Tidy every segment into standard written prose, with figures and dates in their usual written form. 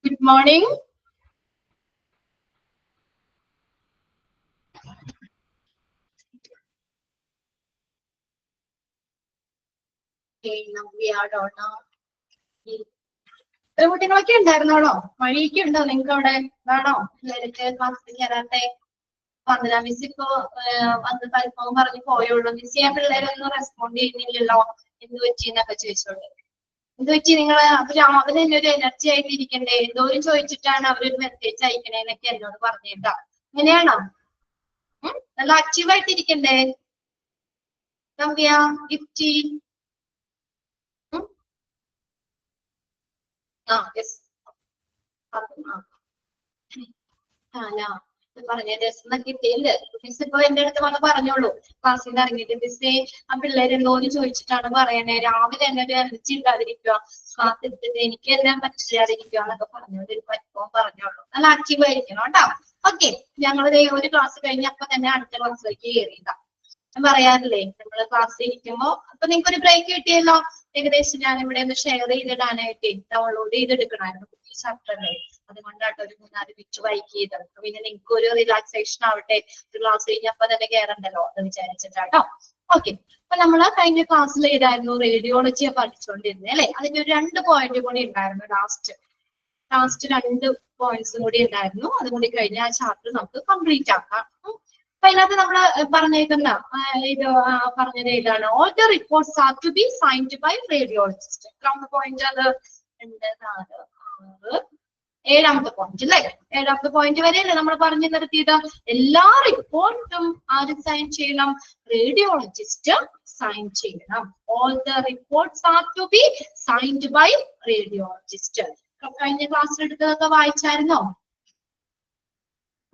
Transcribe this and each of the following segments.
Good morning. Okay, now we are on കുട്ടികളൊക്കെ ഉണ്ടായിരുന്നോളോ? മഴയൊക്കെ ഉണ്ടോ നിങ്ങൾക്ക് അവിടെ? ഇതാണോ പിള്ളേർക്ക് ക്ലാസ്സിൽ കയറാത്തെ? വന്നില്ല മിസ് ഇപ്പൊ വന്ന് തൽപ്പം പറഞ്ഞു പോയുള്ളൂ. മിസ് ചെയ്യാൻ പിള്ളേരൊന്നും റെസ്പോണ്ട് ചെയ്യുന്നില്ലല്ലോ, എന്ത് പറ്റിന്നൊക്കെ ചോദിച്ചോളൂ. എന്ത് പറ്റി? നിങ്ങൾ രാവിലെ തന്നെ ഒരു എനർജി ആയിട്ട് ഇരിക്കണ്ടേ? എന്തോരം ചോദിച്ചിട്ടാണ് അവരൊരു മെസ്സേജ് അയക്കണേന്നൊക്കെ എന്നോട് പറഞ്ഞേട്ടാ. അങ്ങനെയാണോ? നല്ല ആക്റ്റീവായിട്ട് ഇരിക്കണ്ടേ? നവ്യ, ഗിഫ്റ്റി, യെസ് പറഞ്ഞ രസം കിട്ടിയില്ല. മിസ് ഇപ്പൊ എന്റെ അടുത്ത് വന്ന് പറഞ്ഞോളൂ, ക്ലാസ്സിൽ നിന്ന് ഇറങ്ങിയിട്ട് മിസ്സേ ആ പിള്ളേരെന്തോന്ന് ചോദിച്ചിട്ടാണ് പറയണേ, രാവിലെ തന്നെ ഒരു എനർജി ഇല്ലാതിരിക്കുക, ക്ലാസ് എടുത്തിട്ട് എനിക്ക് എല്ലാം പറ്റില്ലാതിരിക്കുക എന്നൊക്കെ പറഞ്ഞോണ്ട് പറ്റുമോ പറഞ്ഞോളൂ. നല്ല ആക്റ്റീവ് ആയിരിക്കണം കേട്ടോ. ഓക്കെ, ഞങ്ങളുടെ ഒരു ക്ലാസ് കഴിഞ്ഞ് അപ്പൊ തന്നെ അടുത്ത ക്ലാസ്സിലേക്ക് കയറിയതാ. ഞാൻ പറയാറില്ലേ, നമ്മള് ക്ലാസ്സിൽ ഇരിക്കുമ്പോ അപ്പൊ നിങ്ങൾക്ക് ഒരു ബ്രേക്ക് കിട്ടിയല്ലോ. ഏകദേശം ഞാൻ ഇവിടെ ഒന്ന് ഷെയർ ചെയ്തിടാനായിട്ട് ഡൗൺലോഡ് ചെയ്തെടുക്കണമായിരുന്നു ചാപ്റ്ററിലെ. അതുകൊണ്ടാട്ടോ ഒരു 3-4 മിനിറ്റ് വൈകി ചെയ്തത്. പിന്നെ നിങ്ങൾക്ക് ഒരു റിലാക്സേഷൻ ആവട്ടെ, ഒരു ക്ലാസ് കഴിഞ്ഞപ്പോ തന്നെ കയറണ്ടല്ലോ എന്ന് വിചാരിച്ചിട്ടാട്ടോ. ഓക്കെ, അപ്പൊ നമ്മള് കഴിഞ്ഞ ക്ലാസ്സിൽ ഏതായിരുന്നു റേഡിയോളജിയെ പഠിച്ചുകൊണ്ടിരുന്നത് അല്ലെ. അതിന്റെ ഒരു 2 പോയിന്റ് കൂടി ഉണ്ടായിരുന്നു. ലാസ്റ്റ് 2 പോയിന്റ്സും കൂടി ഉണ്ടായിരുന്നു. അതുകൂടി കഴിഞ്ഞ ആ ചാപ്റ്റർ നമുക്ക് കംപ്ലീറ്റ് ആക്കാം. അപ്പൊ അതിനകത്ത് നമ്മള് പറഞ്ഞേക്കുന്ന ഇത് പറഞ്ഞത് ഏതാണ്? All the reports are to be signed by radiologist. എത്രാമത്തെ പോയിന്റ് അത്? 2, 4, 6, 7ാമത്തെ പോയിന്റ് അല്ലേ? 7ാമത്തെ പോയിന്റ് വരെയല്ലേ നമ്മൾ പറഞ്ഞു നിർത്തിയത്? എല്ലാ റിപ്പോർട്ടും ആര് സൈൻ ചെയ്യണം? റേഡിയോളജിസ്റ്റ് സൈൻ ചെയ്യണം. All the reports are to be signed by radiologist. കഴിഞ്ഞ ക്ലാസ്സിൽ എടുത്തതൊക്കെ വായിച്ചായിരുന്നോ?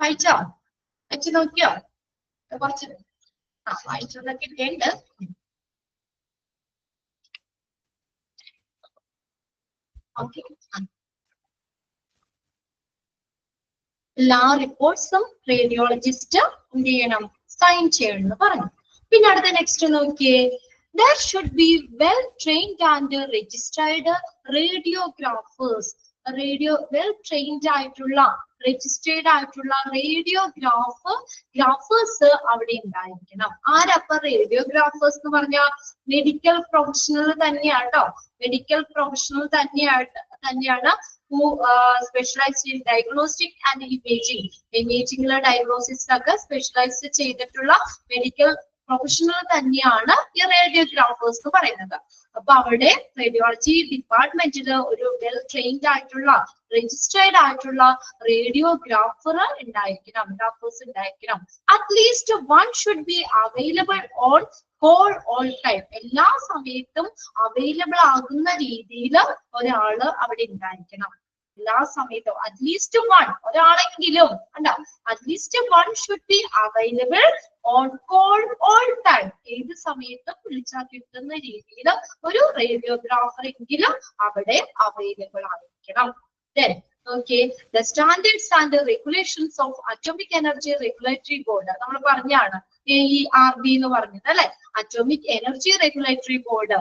വായിച്ചോ? വായിച്ചു നോക്കിയോ? കുറച്ച് വായിച്ചതൊക്കെ ഉണ്ട്. ഓക്കെ, എല്ലാ റിപ്പോർട്ട്സും റേഡിയോളജിസ്റ്റ് എന്ത് ചെയ്യണം? സൈൻ ചെയ്യണം എന്ന് പറഞ്ഞു. പിന്നെ അടുത്ത നെക്സ്റ്റ് നോക്കിയേ. There should be well trained and registered radiographers. well trained ആയിട്ടുള്ള രജിസ്റ്റേർഡ് ആയിട്ടുള്ള ഗ്രാഫേഴ്സ് അവിടെ ഉണ്ടായിരിക്കണം. ആരപ്പ റേഡിയോഗ്രാഫേഴ്സ് എന്ന് പറഞ്ഞാൽ മെഡിക്കൽ പ്രൊഫഷണൽ തന്നെയാട്ടോ. മെഡിക്കൽ പ്രൊഫഷണൽ തന്നെയാണ് who specialized in diagnostic and imaging. ഇമേജിംഗിലെ ഡയഗ്നോസിസിലൊക്കെ സ്പെഷ്യലൈസ് ചെയ്തിട്ടുള്ള മെഡിക്കൽ പ്രൊഫഷണൽ തന്നെയാണ് ഈ റേഡിയോഗ്രാഫേഴ്സ് എന്ന് പറയുന്നത്. അപ്പൊ അവിടെ റേഡിയോളജി ഡിപ്പാർട്ട്മെന്റില് ഒരു വെൽ ട്രെയിൻഡ് ആയിട്ടുള്ള രജിസ്റ്റേർഡ് ആയിട്ടുള്ള റേഡിയോഗ്രാഫർ ഉണ്ടായിരിക്കണം. At least 1 should be available on call all time. എല്ലാ സമയത്തും അവൈലബിൾ ആകുന്ന രീതിയിൽ ഒരാള് അവിടെ ഉണ്ടായിരിക്കണം. എല്ലാ സമയത്തും അറ്റ്ലീസ്റ്റ് 1 ഒരാളെങ്കിലും at least 1 should be available on call all time. ഏത് സമയത്തും വിളിച്ചാൽ കിട്ടുന്ന രീതിയിൽ ഒരു റേഡിയോഗ്രാഫർ എങ്കിലും അവിടെ അവൈലബിൾ ആയിരിക്കണം. Then, okay, the standards and the regulations of Atomic Energy Regulatory Board. നമ്മൾ പറഞ്ഞാണ് AERB എന്ന് പറഞ്ഞത് അല്ലെ, Atomic Energy Regulatory Board.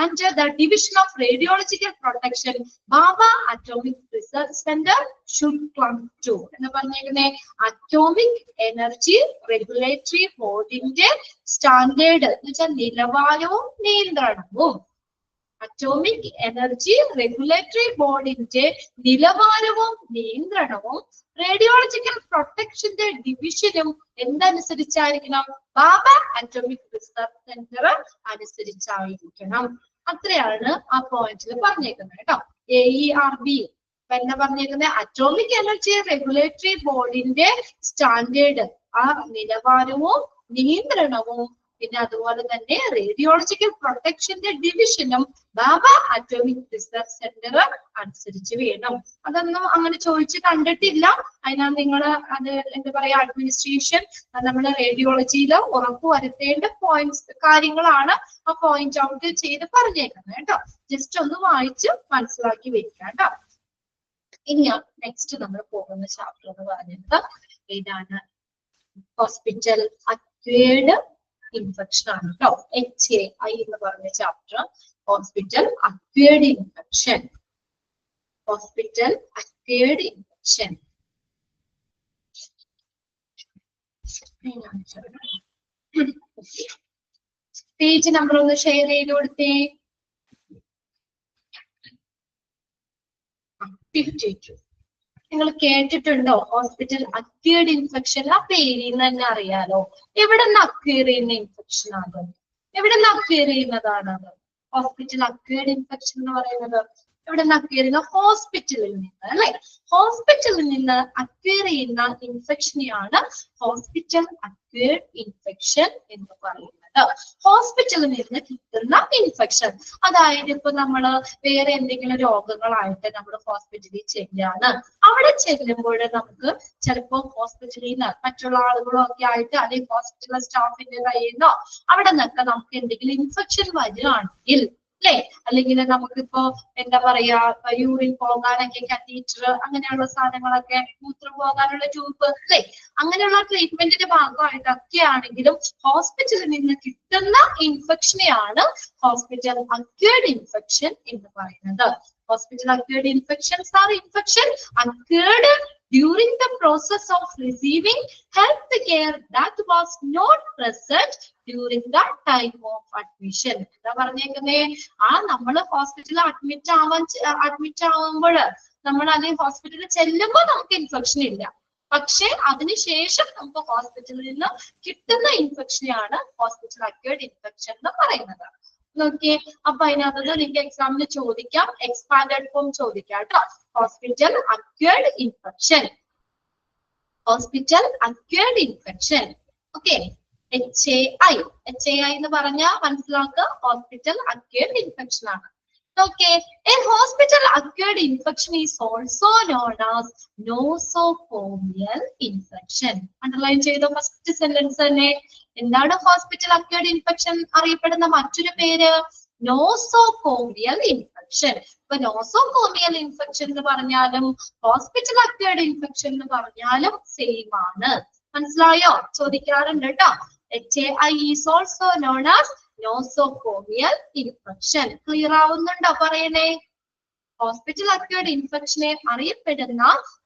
And the Division of Radiological Protection, Baba Atomic Research Center should come to. എന്ന് പറഞ്ഞേക്കുന്നേ Atomic Energy Regulatory Boardന്റെ standard എന്ന് വെച്ചാൽ നിലവാരവും നിയന്ത്രണവും. അറ്റോമിക് എനർജി റെഗുലേറ്ററി ബോർഡിന്റെ നിലവാരവും നിയന്ത്രണവും റേഡിയോളജിക്കൽ പ്രൊട്ടക്ഷന്റെ ഡിവിഷനും എന്തനുസരിച്ചായിരിക്കണം? ബാബ അറ്റോമിക് റിസർച്ച് സെന്റർ അനുസരിച്ചായിരിക്കണം. അത്രയാണ് ആ പോയിന്റിൽ പറഞ്ഞേക്കുന്നത് കേട്ടോ. AERB പിന്നെ പറഞ്ഞേക്കുന്നത് അറ്റോമിക് എനർജി റെഗുലേറ്ററി ബോർഡിന്റെ സ്റ്റാൻഡേർഡ്, ആ നിലവാരവും നിയന്ത്രണവും പിന്നെ അതുപോലെ തന്നെ റേഡിയോളജിക്കൽ പ്രൊട്ടക്ഷന്റെ ഡിവിഷനും ബാബ അറ്റോമിക് റിസർച്ച് സെന്റർ അനുസരിച്ച് വേണം. അതൊന്നും അങ്ങനെ ചോദിച്ച് കണ്ടിട്ടില്ല. അതിനാണ് നിങ്ങൾ അത് എന്താ പറയാ അഡ്മിനിസ്ട്രേഷൻ നമ്മുടെ റേഡിയോളജിയിൽ ഉറപ്പുവരുത്തേണ്ട കാര്യങ്ങളാണ് ആ പോയിന്റ് ഔട്ട് ചെയ്ത് പറഞ്ഞേക്കുന്നത് കേട്ടോ. ജസ്റ്റ് ഒന്ന് വായിച്ച് മനസ്സിലാക്കി വെക്കാം കേട്ടോ. ഇനി നെക്സ്റ്റ് നമ്മൾ പോകുന്ന ചാപ്റ്റർ എന്ന് പറഞ്ഞിട്ട് ഏതാണ്? ഹോസ്പിറ്റൽ അക്വയർഡ് ഇൻഫെക്ഷൻ ആണ് കേട്ടോ. HAI എന്ന് പറഞ്ഞ chapter hospital acquired infection. hospital acquired infection. Page number ഒന്ന് ഷെയർ ചെയ്ത് കൊടുത്തേ. 52. നിങ്ങൾ കേട്ടിട്ടുണ്ടോ ഹോസ്പിറ്റൽ അക്യൂർഡ് ഇൻഫെക്ഷൻ? ആ പേരിൽ നിന്ന് തന്നെ അറിയാലോ എവിടെ നിന്ന് അക്യൂർ ചെയ്യുന്ന ഇൻഫെക്ഷൻ ആണ്, എവിടെ നിന്ന് അക്യൂർ ചെയ്യുന്നതാണത്. ഹോസ്പിറ്റൽ അക്യൂർഡ് ഇൻഫെക്ഷൻ എന്ന് പറയുന്നത് എവിടെ നിന്ന് അക്യൂർ ചെയ്യുന്ന? ഹോസ്പിറ്റലിൽ നിന്ന് അല്ലെ. ഹോസ്പിറ്റലിൽ നിന്ന് അക്യൂർ ചെയ്യുന്ന ഇൻഫെക്ഷനെയാണ് ഹോസ്പിറ്റൽ അക്യൂർഡ് ഇൻഫെക്ഷൻ എന്ന് പറയുന്നത്. ഹോസ്പിറ്റലിൽ നിന്ന് കിട്ടുന്ന ഇൻഫെക്ഷൻ, അതായത് ഇപ്പൊ നമ്മള് വേറെ എന്തെങ്കിലും രോഗങ്ങളായിട്ട് നമ്മൾ ഹോസ്പിറ്റലിൽ ചെല്ലാണ്. അവിടെ ചെല്ലുമ്പോൾ നമുക്ക് ചിലപ്പോ ഹോസ്പിറ്റലിൽ നിന്ന് മറ്റുള്ള ആളുകളോ ഒക്കെ ആയിട്ട് അല്ലെങ്കിൽ ഹോസ്പിറ്റൽ സ്റ്റാഫിന്റെ കയ്യിൽ നിന്നോ അവിടെ നിന്നൊക്കെ നമുക്ക് എന്തെങ്കിലും ഇൻഫെക്ഷൻ വരികയാണെങ്കിൽ അല്ലെ, അല്ലെങ്കിൽ നമുക്കിപ്പോ എന്താ പറയാ യൂറിൻ പോകാനൊക്കെ കത്തീറ്റർ അങ്ങനെയുള്ള സാധനങ്ങളൊക്കെ, മൂത്രം പോകാനുള്ള ട്യൂബ് അല്ലെ, അങ്ങനെയുള്ള ട്രീറ്റ്മെന്റിന്റെ ഭാഗമായിട്ടൊക്കെ ആണെങ്കിലും ഹോസ്പിറ്റലിൽ നിന്ന് കിട്ടുന്ന ഇൻഫെക്ഷനെയാണ് ഹോസ്പിറ്റൽ അക്യൂർഡ് ഇൻഫെക്ഷൻ എന്ന് പറയുന്നത്. Hospital acquired infections are infection occurred during the process of receiving health care that was not present during the time of admission. എന്താ പറഞ്ഞേക്കുന്നേ? നമ്മൾ ഹോസ്പിറ്റലിൽ അഡ്മിറ്റ് ആവുമ്പോൾ നമ്മൾ അല്ലെങ്കിൽ ഹോസ്പിറ്റലിൽ ചെല്ലുമ്പോൾ നമുക്ക് ഇൻഫെക്ഷൻ ഇല്ല, പക്ഷെ അതിനുശേഷം നമുക്ക് ഹോസ്പിറ്റലിൽ നിന്ന് കിട്ടുന്ന ഇൻഫെക്ഷനെയാണ് ഹോസ്പിറ്റൽ അക്യൂർഡ് ഇൻഫെക്ഷൻ എന്ന് പറയുന്നത്. നോക്കിയേ, അപ്പൊ അതിനകത്ത് നിങ്ങൾക്ക് എക്സാമിന് ചോദിക്കാം, എക്സ്പാൻഡഡ് ഫോം ചോദിക്കാം കേട്ടോ. Hospital acquired infection, hospital acquired infection. Okay, HAI എന്ന് പറഞ്ഞാൽ മനസ്സിലാക്കുക, ഹോസ്പിറ്റൽ അക്യൂർഡ് ഇൻഫെക്ഷൻ ആണ്. Okay, a hospital acquired infection is also known as nosocomial infection. Underline ചെയ്തോ ഫസ്റ്റ് സെന്റൻസ് തന്നെ. എന്താണ് ഹോസ്പിറ്റൽ അക്യൂർഡ് ഇൻഫെക്ഷൻ അറിയപ്പെടുന്ന മറ്റൊരു പേര്? Nosocomial infection. ഇപ്പൊ നോസോകോമിയൽ ഇൻഫെക്ഷൻ എന്ന് പറഞ്ഞാലും ഹോസ്പിറ്റൽ അക്യൂർഡ് ഇൻഫെക്ഷൻ എന്ന് പറഞ്ഞാലും സെയിം ആണ്. മനസ്സിലായോ? ചോദിക്കാറുണ്ട് കേട്ടോ. HAI is also known as nosocomial infection. Clear ആവുന്നുണ്ടോ പറയണേ? ഹോസ്പിറ്റൽ അക്യൂർഡ് ഇൻഫെക്ഷനെ അറിയപ്പെടുന്ന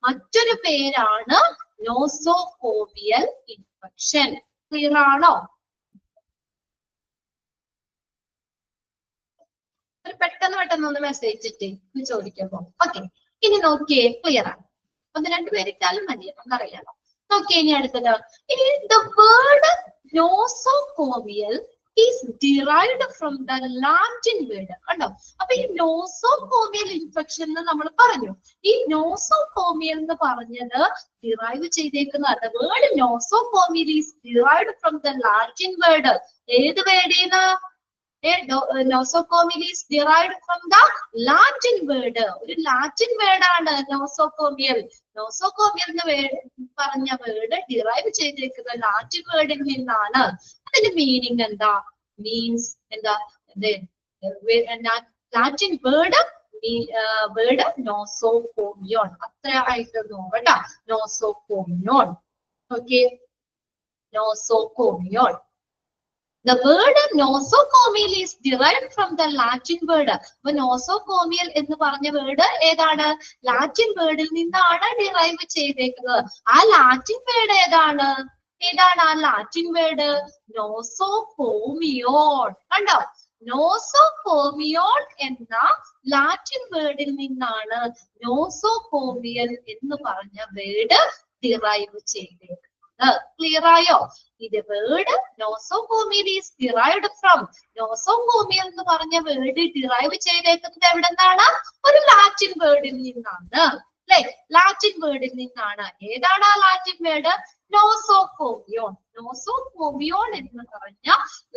മറ്റൊരു പേരാണ് നോസോകോമിയൽ ഇൻഫെക്ഷൻ. ക്ലിയർ ആണോ? പെട്ടെന്ന് ഒന്ന് മെസ്സേജ് ഇട്ടേ ചോദിക്കുമ്പോ. ഓക്കെ, ഇനി നോക്കിയേ, ക്ലിയർ ആണ്. ഒന്ന് രണ്ടു പേരിട്ടാലും മതി, നമുക്കറിയാലോ. നോക്കിയേ, ഇനി അടുത്തത്. ഇനി the word nosocomial is derived from the Latin word. കണ്ടോ? അപ്പൊ ഈ നോസോകോമിയൽ ഇൻഫെക്ഷൻ എന്ന് നമ്മൾ പറഞ്ഞു. ഈ നോസോകോമിയൽ എന്ന് പറഞ്ഞത് ഡിറൈവ് ചെയ്തേക്കുന്നത്, the word nosocomial is derived from the Latin word. ഏത് വേർഡിന്ന്? nosocomial is derived from the Latin word. ഒരു ലാറ്റിൻ വേർഡ് ആണ് നോസോകോമിയൽ. നോസോകോമിയൽ എന്ന് പറഞ്ഞ വേർഡ് ഡിറൈവ് ചെയ്തേക്കുന്നത് ലാറ്റിൻ വേർഡിൽ നിന്നാണ്. അതിന്റെ മീനിങ് എന്താ? മീൻസ് എന്താ? Latin word nosocomion. അത്ര ആയിട്ട് നോക്കട്ടാ, nosocomion. Okay, nosocomion. The word nosocomial is derived from the Latin word. അപ്പൊ നോസോകോമിയൽ എന്ന് പറഞ്ഞ വേർഡ് ഏതാണ്? ലാറ്റിൻ വേർഡിൽ നിന്നാണ് ഡിറൈവ് ചെയ്തേക്കുന്നത്. ആ ലാറ്റിൻ വേർഡ് ഏതാണ്? ഏതാണ് ആ ലാറ്റിൻ വേർഡ്? നോസോകോമിയോൺ. കണ്ടോ? നോസോകോമിയോൺ എന്ന ലാറ്റിൻ വേർഡിൽ നിന്നാണ് നോസോകോമിയൽ എന്ന് പറഞ്ഞ വേർഡ് ഡിറൈവ് ചെയ്തേക്കുന്നത്. ക്ലിയർ ആയോ? ഇത് word nosocomial is derived from, nosocomial എന്ന് പറഞ്ഞ വേർഡ് ഡിറൈവ് ചെയ്തേക്കുന്നത് എവിടെ നിന്നാണ്? ഒരു ലാറ്റിൻ വേർഡിൽ നിന്നാണ് അല്ലെ? ലാറ്റിൻ വേർഡിൽ നിന്നാണ്. ഏതാണ് ആ ലാറ്റിൻ വേർഡ്? നോസോകോമിയോൺ. നോസോകോമിയോൺ എന്ന് പറഞ്ഞ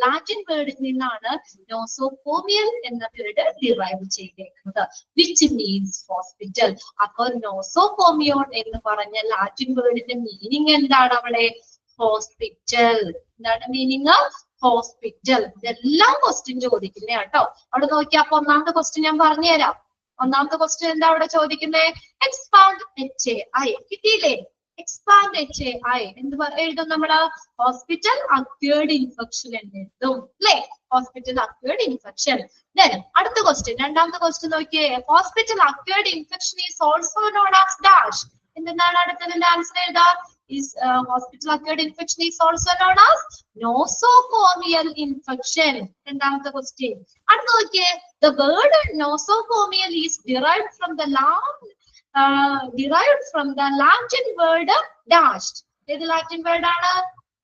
ലാറ്റിൻ വേർഡിൽ നിന്നാണ് നോസോകോമിയൽ എന്ന വേർഡ് ഡിറൈവ് ചെയ്തേക്കുന്നത്, വിച്ച് മീൻസ് ഹോസ്പിറ്റൽ. അപ്പൊ നോസോകോമിയോൺ എന്ന് പറഞ്ഞ ലാറ്റിൻ വേർഡിന്റെ മീനിങ് എന്താണ് അവിടെ? ഹോസ്പിറ്റൽ. എന്താണ് മീനിങ്? ഹോസ്പിറ്റൽ. ഇതെല്ലാം ക്വസ്റ്റ്യൻ ചോദിക്കുന്നേ കേട്ടോ. അവിടെ നോക്കിയാ, അപ്പൊ ഒന്നാമത്തെ ക്വസ്റ്റ്യൻ ഞാൻ പറഞ്ഞുതരാം. ഒന്നാമത്തെ ക്വസ്റ്റ്യൻ എന്താ അവിടെ ചോദിക്കുന്നേ? Expand HAI. കിട്ടിയില്ലേ? expand HAI എന്ത് എഴുതും നമ്മള് hospital acquired infection എന്ന് എഴുതും അല്ലെ hospital acquired infection. Then അടുത്ത question രണ്ടാമത്തെ question നോക്കിയേ hospital acquired infection is also known as dash എന്താണ് അടുത്തതിന്റെ ആൻസർ എഴുതാ is hospital acquired infection is also known as nosocomial infection. രണ്ടാമത്തെ question അടുത്ത നോക്കിയേ the word nosocomial is derived from the Latin word dashed. ഏത് Latin word ആണ്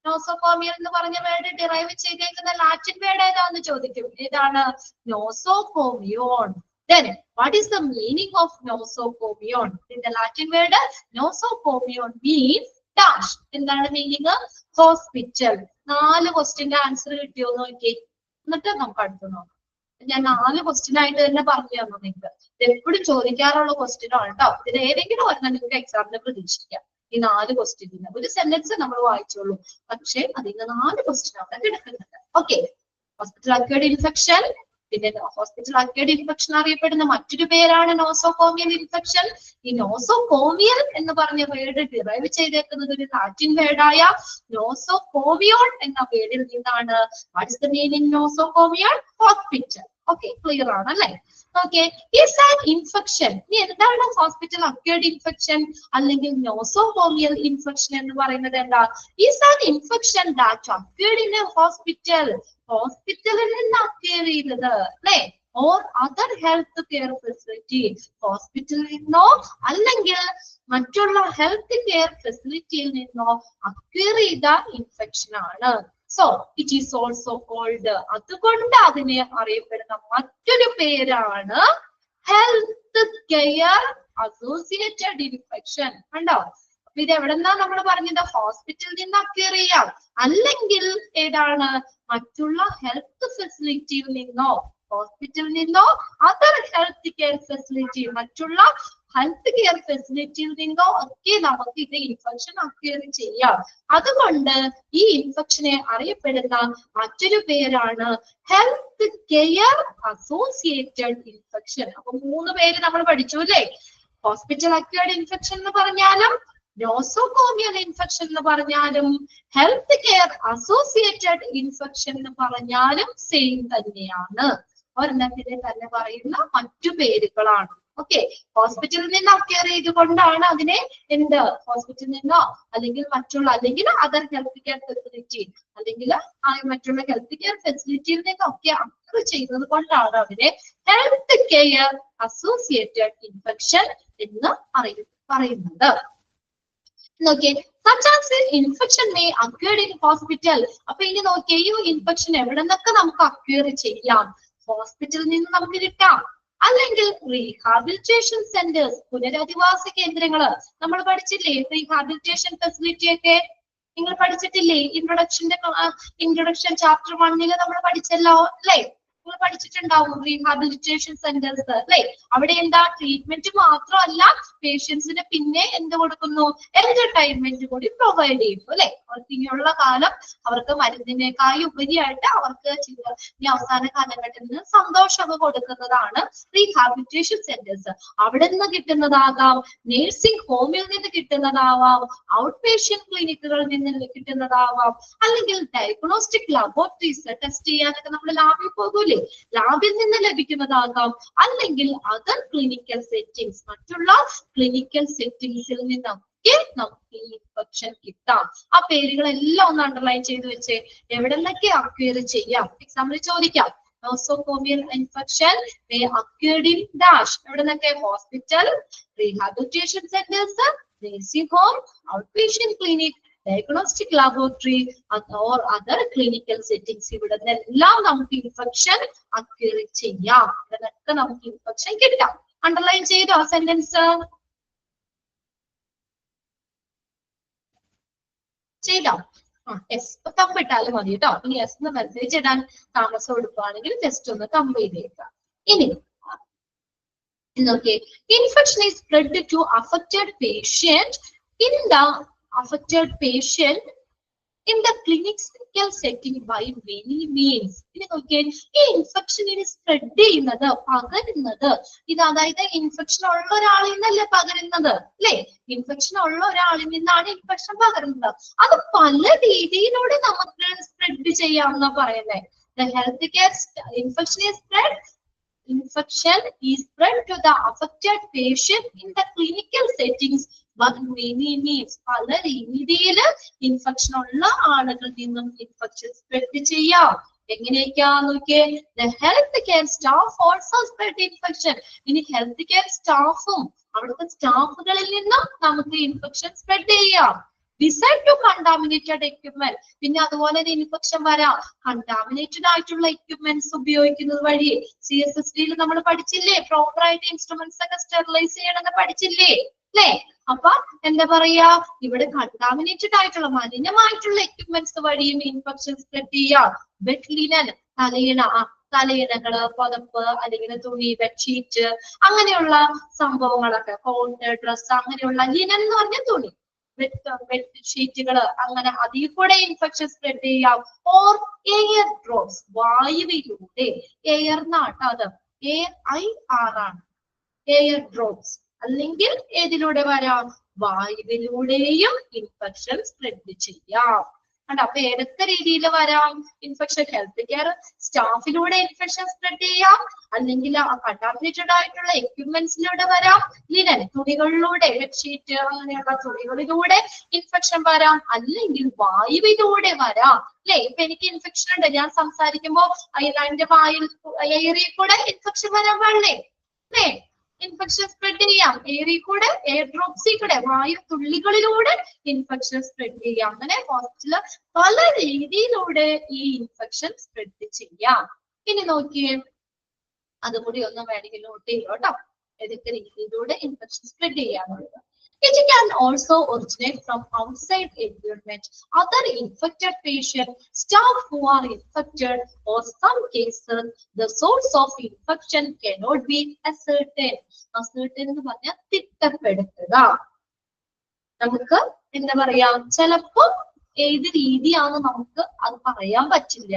nosocomial എന്ന് പറഞ്ഞ word derive ചെയ്തേക്കുന്ന ലാറ്റിൻ വേർഡ് ഏതാന്ന് ചോദിക്കും ഏതാണ് നോസോകോമിയോൺ. Then what is the meaning of nosocomion? In the Latin word nosocomion means dash. എന്താണ് meaning hospital. 4 ക്വസ്റ്റ്യന്റെ answer കിട്ടിയോ നോക്കി എന്നിട്ട് നമുക്ക് അടുത്ത് നോക്കാം. ഞാൻ 4 ക്വസ്റ്റ്യൻ ആയിട്ട് തന്നെ പറഞ്ഞു തന്നു നിങ്ങൾക്ക്. ഇത് എപ്പോഴും ചോദിക്കാറുള്ള ക്വസ്റ്റ്യൻ ആണ് കേട്ടോ. ഇതിൽ ഏതെങ്കിലും ഒരെണ്ണം നിങ്ങൾക്ക് എക്സാമിന് പ്രതീക്ഷിക്കാം. ഈ 4 ക്വസ്റ്റ്യൻ ഒരു സെന്റൻസ് നമ്മൾ വായിച്ചോളൂ പക്ഷെ അതിന് 4 ക്വസ്റ്റ്യൻ അവിടെ കിടക്കുന്നുണ്ട്. ഓക്കെ ഹോസ്പിറ്റൽ അക്വേർഡ് ഇൻഫെക്ഷൻ പിന്നെ ഹോസ്പിറ്റൽ അക്വേർഡ് ഇൻഫെക്ഷൻ അറിയപ്പെടുന്ന മറ്റൊരു പേരാണ് നോസോകോമിയൽ ഇൻഫെക്ഷൻ. ഈ നോസോകോമിയൽ എന്ന് പറഞ്ഞ വേർഡ് ഡിറൈവ് ചെയ്തേക്കുന്നത് ഒരു ലാറ്റിൻ വേർഡായ നോസോകോമിയോൺ എന്ന വേർഡിൽ നിന്നാണ്. What is the meaning nosocomion? Hospital. Okay clear ആണ് അല്ലെ? Okay is an infection. ഇനി എന്താണ് ഹോസ്പിറ്റൽ അക്വേർഡ് ഇൻഫെക്ഷൻ അല്ലെങ്കിൽ നോസോകോമിയൽ ഇൻഫെക്ഷൻ എന്ന് പറയുന്നത് എന്താ? Is an infection that acquired in a hospital. ഹോസ്പിറ്റലിൽ നിന്ന് അക്വയർ ചെയ്തത് അല്ലെ or other health care facility. ഹോസ്പിറ്റലിൽ നിന്നോ അല്ലെങ്കിൽ മറ്റുള്ള ഹെൽത്ത് കെയർ ഫെസിലിറ്റിയിൽ നിന്നോ അക്വയർ ചെയ്ത ഇൻഫെക്ഷൻ ആണ്. So it is also called. അതുകൊണ്ട് അതിനെ അറിയപ്പെടുന്ന മറ്റൊരു പേരാണ് ഹെൽത്ത് കെയർ അസോസിയേറ്റഡ് ഇൻഫെക്ഷൻ. കണ്ടോ? അപ്പൊ ഇത് എവിടെന്നാ നമ്മൾ പറഞ്ഞത്? ഹോസ്പിറ്റലിൽ നിന്ന് അക്വയർ ചെയ്യാം അല്ലെങ്കിൽ ഏതാണ് മറ്റുള്ള ഹെൽത്ത് ഫെസിലിറ്റിയിൽ നിന്നോ ഹോസ്പിറ്റലിൽ നിന്നോ അതർ ഹെൽത്ത് കെയർ ഫെസിലിറ്റി മറ്റുള്ള ഹെൽത്ത് കെയർ ഫെസിലിറ്റിയിൽ നിന്നോ ഒക്കെ നമുക്ക് ഇത് ഇൻഫെക്ഷൻ അക്വയർ ചെയ്യാം. അതുകൊണ്ട് ഈ ഇൻഫെക്ഷനെ അറിയപ്പെടുന്ന മറ്റൊരു പേരാണ് ഹെൽത്ത് കെയർ അസോസിയേറ്റഡ് ഇൻഫെക്ഷൻ. അപ്പൊ 3 പേര് നമ്മൾ പഠിച്ചു അല്ലേ? ഹോസ്പിറ്റൽ അക്വയർഡ് ഇൻഫെക്ഷൻ എന്ന് പറഞ്ഞാലും നോസോകോമിയൽ ഇൻഫെക്ഷൻ എന്ന് പറഞ്ഞാലും ഹെൽത്ത് കെയർ അസോസിയേറ്റഡ് ഇൻഫെക്ഷൻ എന്ന് പറഞ്ഞാലും സെയിം തന്നെയാണ്. ഒരെണ്ണത്തിനെ തന്നെ പറയുന്ന മറ്റു പേരുകളാണ്. ഓക്കെ ഹോസ്പിറ്റലിൽ നിന്ന് അക്വയർ ചെയ്തുകൊണ്ടാണ് അതിനെ എന്ത് ഹോസ്പിറ്റലിൽ നിന്നോ അല്ലെങ്കിൽ മറ്റുള്ള അല്ലെങ്കിൽ അതർ ഹെൽത്ത് കെയർ ഫെസിലിറ്റി അല്ലെങ്കിൽ മറ്റുള്ള ഹെൽത്ത് കെയർ ഫെസിലിറ്റിയിൽ നിന്നൊക്കെ അക്വയർ ചെയ്യുന്നത് കൊണ്ടാണ് അതിനെ ഹെൽത്ത് കെയർ അസോസിയേറ്റഡ് ഇൻഫെക്ഷൻ എന്ന് പറയുന്നത്. നോക്കിയേ such as infection may occur in hospital. അപ്പൊ ഇനി നോക്കിയേ ഈ ഇൻഫെക്ഷൻ എവിടെ നിന്നൊക്കെ നമുക്ക് അക്വയർ ചെയ്യാം? ഹോസ്പിറ്റലിൽ നിന്ന് നമുക്ക് കിട്ടാം അല്ലെങ്കിൽ റീഹാബിലിറ്റേഷൻ സെന്റേഴ്സ് പുനരധിവാസ കേന്ദ്രങ്ങള്. നമ്മൾ പഠിച്ചില്ലേ റീഹാബിലിറ്റേഷൻ ഫെസിലിറ്റി ഒക്കെ? നിങ്ങൾ പഠിച്ചിട്ടില്ലേ? ഇൻട്രൊഡക്ഷൻ ചാപ്റ്റർ 1 നമ്മൾ പഠിച്ചല്ലോ അല്ലേ? നിങ്ങൾ പഠിച്ചിട്ടുണ്ടാവും റീഹാബിലിറ്റേഷൻ സെന്റേഴ്സ് അല്ലെ? അവിടെ എന്താ ട്രീറ്റ്മെന്റ് മാത്രമല്ല പേഷ്യൻസിന് പിന്നെ എന്ത് കൊടുക്കുന്നു? എന്റർടൈൻമെന്റ് കൂടി പ്രൊവൈഡ് ചെയ്യുന്നു അല്ലെ? അവർക്ക് ഇനിയുള്ള കാലം അവർക്ക് മരുന്നിനേക്കായി ഉപരിയായിട്ട് അവർക്ക് ഈ അവസാന കാലഘട്ടത്തിന് സന്തോഷമൊക്കെ കൊടുക്കുന്നതാണ് റീഹാബിലിറ്റേഷൻ സെന്റേഴ്സ്. അവിടെ നിന്ന് കിട്ടുന്നതാകാം, നേഴ്സിംഗ് ഹോമിൽ നിന്ന് കിട്ടുന്നതാവാം, ഔട്ട് പേഷ്യന്റ് ക്ലിനിക്കുകളിൽ നിന്ന് കിട്ടുന്നതാവാം, അല്ലെങ്കിൽ ഡയഗ്നോസ്റ്റിക് ലബോറട്ടറീസ് ടെസ്റ്റ് ചെയ്യാനൊക്കെ നമ്മൾ ലാബിൽ പോകൂലേ? ലാബിൽ നിന്ന് ലഭിക്കുന്നതാകാം, അല്ലെങ്കിൽ അതർ ക്ലിനിക്കൽ സെറ്റിംഗ്സ് മറ്റുള്ള ക്ലിനിക്കൽ സെറ്റിംഗ്സിൽ നിന്നൊക്കെ നമുക്ക് ഈ ഇൻഫെക്ഷൻ കിട്ടാം. ആ പേരുകളെല്ലാം ഒന്ന് അണ്ടർലൈൻ ചെയ്ത് വെച്ച് എവിടെ നിന്നൊക്കെ അക്വയർ ചെയ്യാം? എക്സാമ്പിൾ ചോദിക്കാം. Nosocomial infection may occur in dash. എവിടെ നിന്നൊക്കെ? Hospital, rehabilitation centres, nursing home, out patient clinic, diagnostic laboratory or other clinical settings. ഇവിടെ നിന്നെല്ലാം നമുക്ക് ഇൻഫെക്ഷൻ അക്വയർ ചെയ്യാം. ഇവിടെയൊക്കെ നമുക്ക് ഇൻഫെക്ഷൻ കിട്ടാം. അണ്ടർലൈൻ ചെയ്തോ സെന്റൻസ്? ചെയ്തോ? എസ് തമ്പിട്ടാലും മതി കേട്ടോ. ഇനി എസ് എന്ന് മെസ്സേജ് ഇടാൻ താമസം എടുക്കുകയാണെങ്കിൽ ജസ്റ്റ് ഒന്ന് തമ്പ് ചെയ്തേക്കാം. ഇനി നോക്കിയേ infection is spread to affected patient in the affected patient in the clinical setting by many means. ഇനി നോക്കിയേ, ഈ ഇൻഫെക്ഷൻ ഇനി സ്പ്രെഡ് ചെയ്യുന്നത്, പകരുന്നത് ഇത്, അതായത് ഇൻഫെക്ഷൻ ഉള്ള ഒരാളിൽ നിന്നല്ലേ പകരുന്നത് അല്ലെ? ഇൻഫെക്ഷൻ ഉള്ള ഒരാളിൽ നിന്നാണ് ഇൻഫെക്ഷൻ പകരുന്നത്. അത് പല രീതിയിലൂടെ നമുക്ക് സ്പ്രെഡ് ചെയ്യാമെന്നാ പറയുന്നത്. The healthcare infection is spread to the affected patient in the clinical settings by many means. പല രീതിയിൽ ഇൻഫെക്ഷൻ ഉള്ള ആളുകളിൽ നിന്നും ഇൻഫെക്ഷൻ സ്പ്രെഡ് ചെയ്യാം. എങ്ങനെയൊക്കെയാന്ന് നോക്കിയേ, the healthcare staff also spread infection. ഇനി ഹെൽത്ത് കെയർ സ്റ്റാഫും അവിടുത്തെ സ്റ്റാഫുകളിൽ നിന്നും നമുക്ക് ഇൻഫെക്ഷൻ സ്പ്രെഡ് ചെയ്യാം. Beside to contaminated equipment, പിന്നെ അതുപോലെ ഇൻഫെക്ഷൻ വരാം കണ്ടാമിനേറ്റഡ് ആയിട്ടുള്ള എക്യുപ്മെന്റ്സ് ഉപയോഗിക്കുന്നത് വഴി. CSSD നമ്മൾ പഠിച്ചില്ലേ, പ്രോപ്പർ ആയിട്ട് ഇൻസ്ട്രുമെന്റ്സ് ഒക്കെ സ്റ്റെറിലൈസ് ചെയ്യണമെന്ന് പഠിച്ചില്ലേ അല്ലേ? അപ്പൊ എന്താ പറയാ, ഇവിടെ കണ്ടാമിനേറ്റഡ് ആയിട്ടുള്ള മലിനമായിട്ടുള്ള എക്യുപ്മെന്റ്സ് വഴിയും ഇൻഫെക്ഷൻ സ്പ്രെഡ് ചെയ്യാം. ബെഡ് ലിനൻ, തലയിണകള്, പുതപ്പ് അല്ലെങ്കിൽ തുണി, ബെഡ്ഷീറ്റ് അങ്ങനെയുള്ള സംഭവങ്ങളൊക്കെ, കോട്ട്, ഡ്രസ് അങ്ങനെയുള്ള ലിനൻ എന്ന് പറഞ്ഞ തുണി, ബെഡ്ഷീറ്റുകള്, അങ്ങനെ അതിൽ കൂടെ ഇൻഫെക്ഷൻ സ്പ്രെഡ് ചെയ്യാം. ഓർ എയർ ഡ്രോപ്സ്, വായുവിലൂടെ, എയർ നാട്ടോ അത് AIR ആണ്, എയർ ഡ്രോപ്സ്. അല്ലെങ്കിൽ ഏതിലൂടെ വരാം, വായുവിലൂടെയും ഇൻഫെക്ഷൻ സ്പ്രെഡ് ചെയ്യാം. അപ്പൊ ഏതൊക്കെ രീതിയിൽ വരാം ഇൻഫെക്ഷൻ? ഹെൽത്ത് കെയർ സ്റ്റാഫിലൂടെ ഇൻഫെക്ഷൻ സ്പ്രെഡ് ചെയ്യാം, അല്ലെങ്കിൽ കണ്ടാമിനേറ്റഡ് ആയിട്ടുള്ള എക്യുപ്മെന്റ്സിലൂടെ വരാം, ലിനൻ തുണികളിലൂടെ, ബെഡ്ഷീറ്റ് അങ്ങനെയുള്ള തുണികളിലൂടെ ഇൻഫെക്ഷൻ വരാം, അല്ലെങ്കിൽ വായുവിലൂടെ വരാം അല്ലെ? ഇപ്പൊ എനിക്ക് ഇൻഫെക്ഷൻ ഉണ്ട്, ഞാൻ സംസാരിക്കുമ്പോ എന്റെ വായിൽ എയറിൽ കൂടെ ഇൻഫെക്ഷൻ വരാൻ പാടില്ലേ അല്ലേ? ഇൻഫെക്ഷൻ സ്പ്രെഡ് ചെയ്യാം എയറിൽ കൂടെ, എയർ ഡ്രോപ്സിൽ കൂടെ, വായു തുള്ളികളിലൂടെ ഇൻഫെക്ഷൻ സ്പ്രെഡ് ചെയ്യാം. അങ്ങനെ ഹോസ്പിറ്റലില് പല രീതിയിലൂടെ ഈ ഇൻഫെക്ഷൻ സ്പ്രെഡ് ചെയ്യാം. ഇനി നോക്കിയേ, അതുകൂടി ഒന്ന് വേണമെങ്കിൽ നോട്ട് ചെയ്യോ കേട്ടോ, ഏതൊക്കെ രീതിയിലൂടെ ഇൻഫെക്ഷൻ സ്പ്രെഡ് ചെയ്യാന്നുള്ളത്. It can also originate from outside environment, other infected patient, staff who are infected, or some cases the source of infection cannot be ascertained. Ascertain എന്ന് പറഞ്ഞാൽ തിട്ടപ്പെടുത്തുക. നമുക്ക് എന്താ പറയാ, ചിലപ്പോ ഏത് രീതിയാണ് നമുക്ക് അത് പറയാൻ പറ്റില്ല.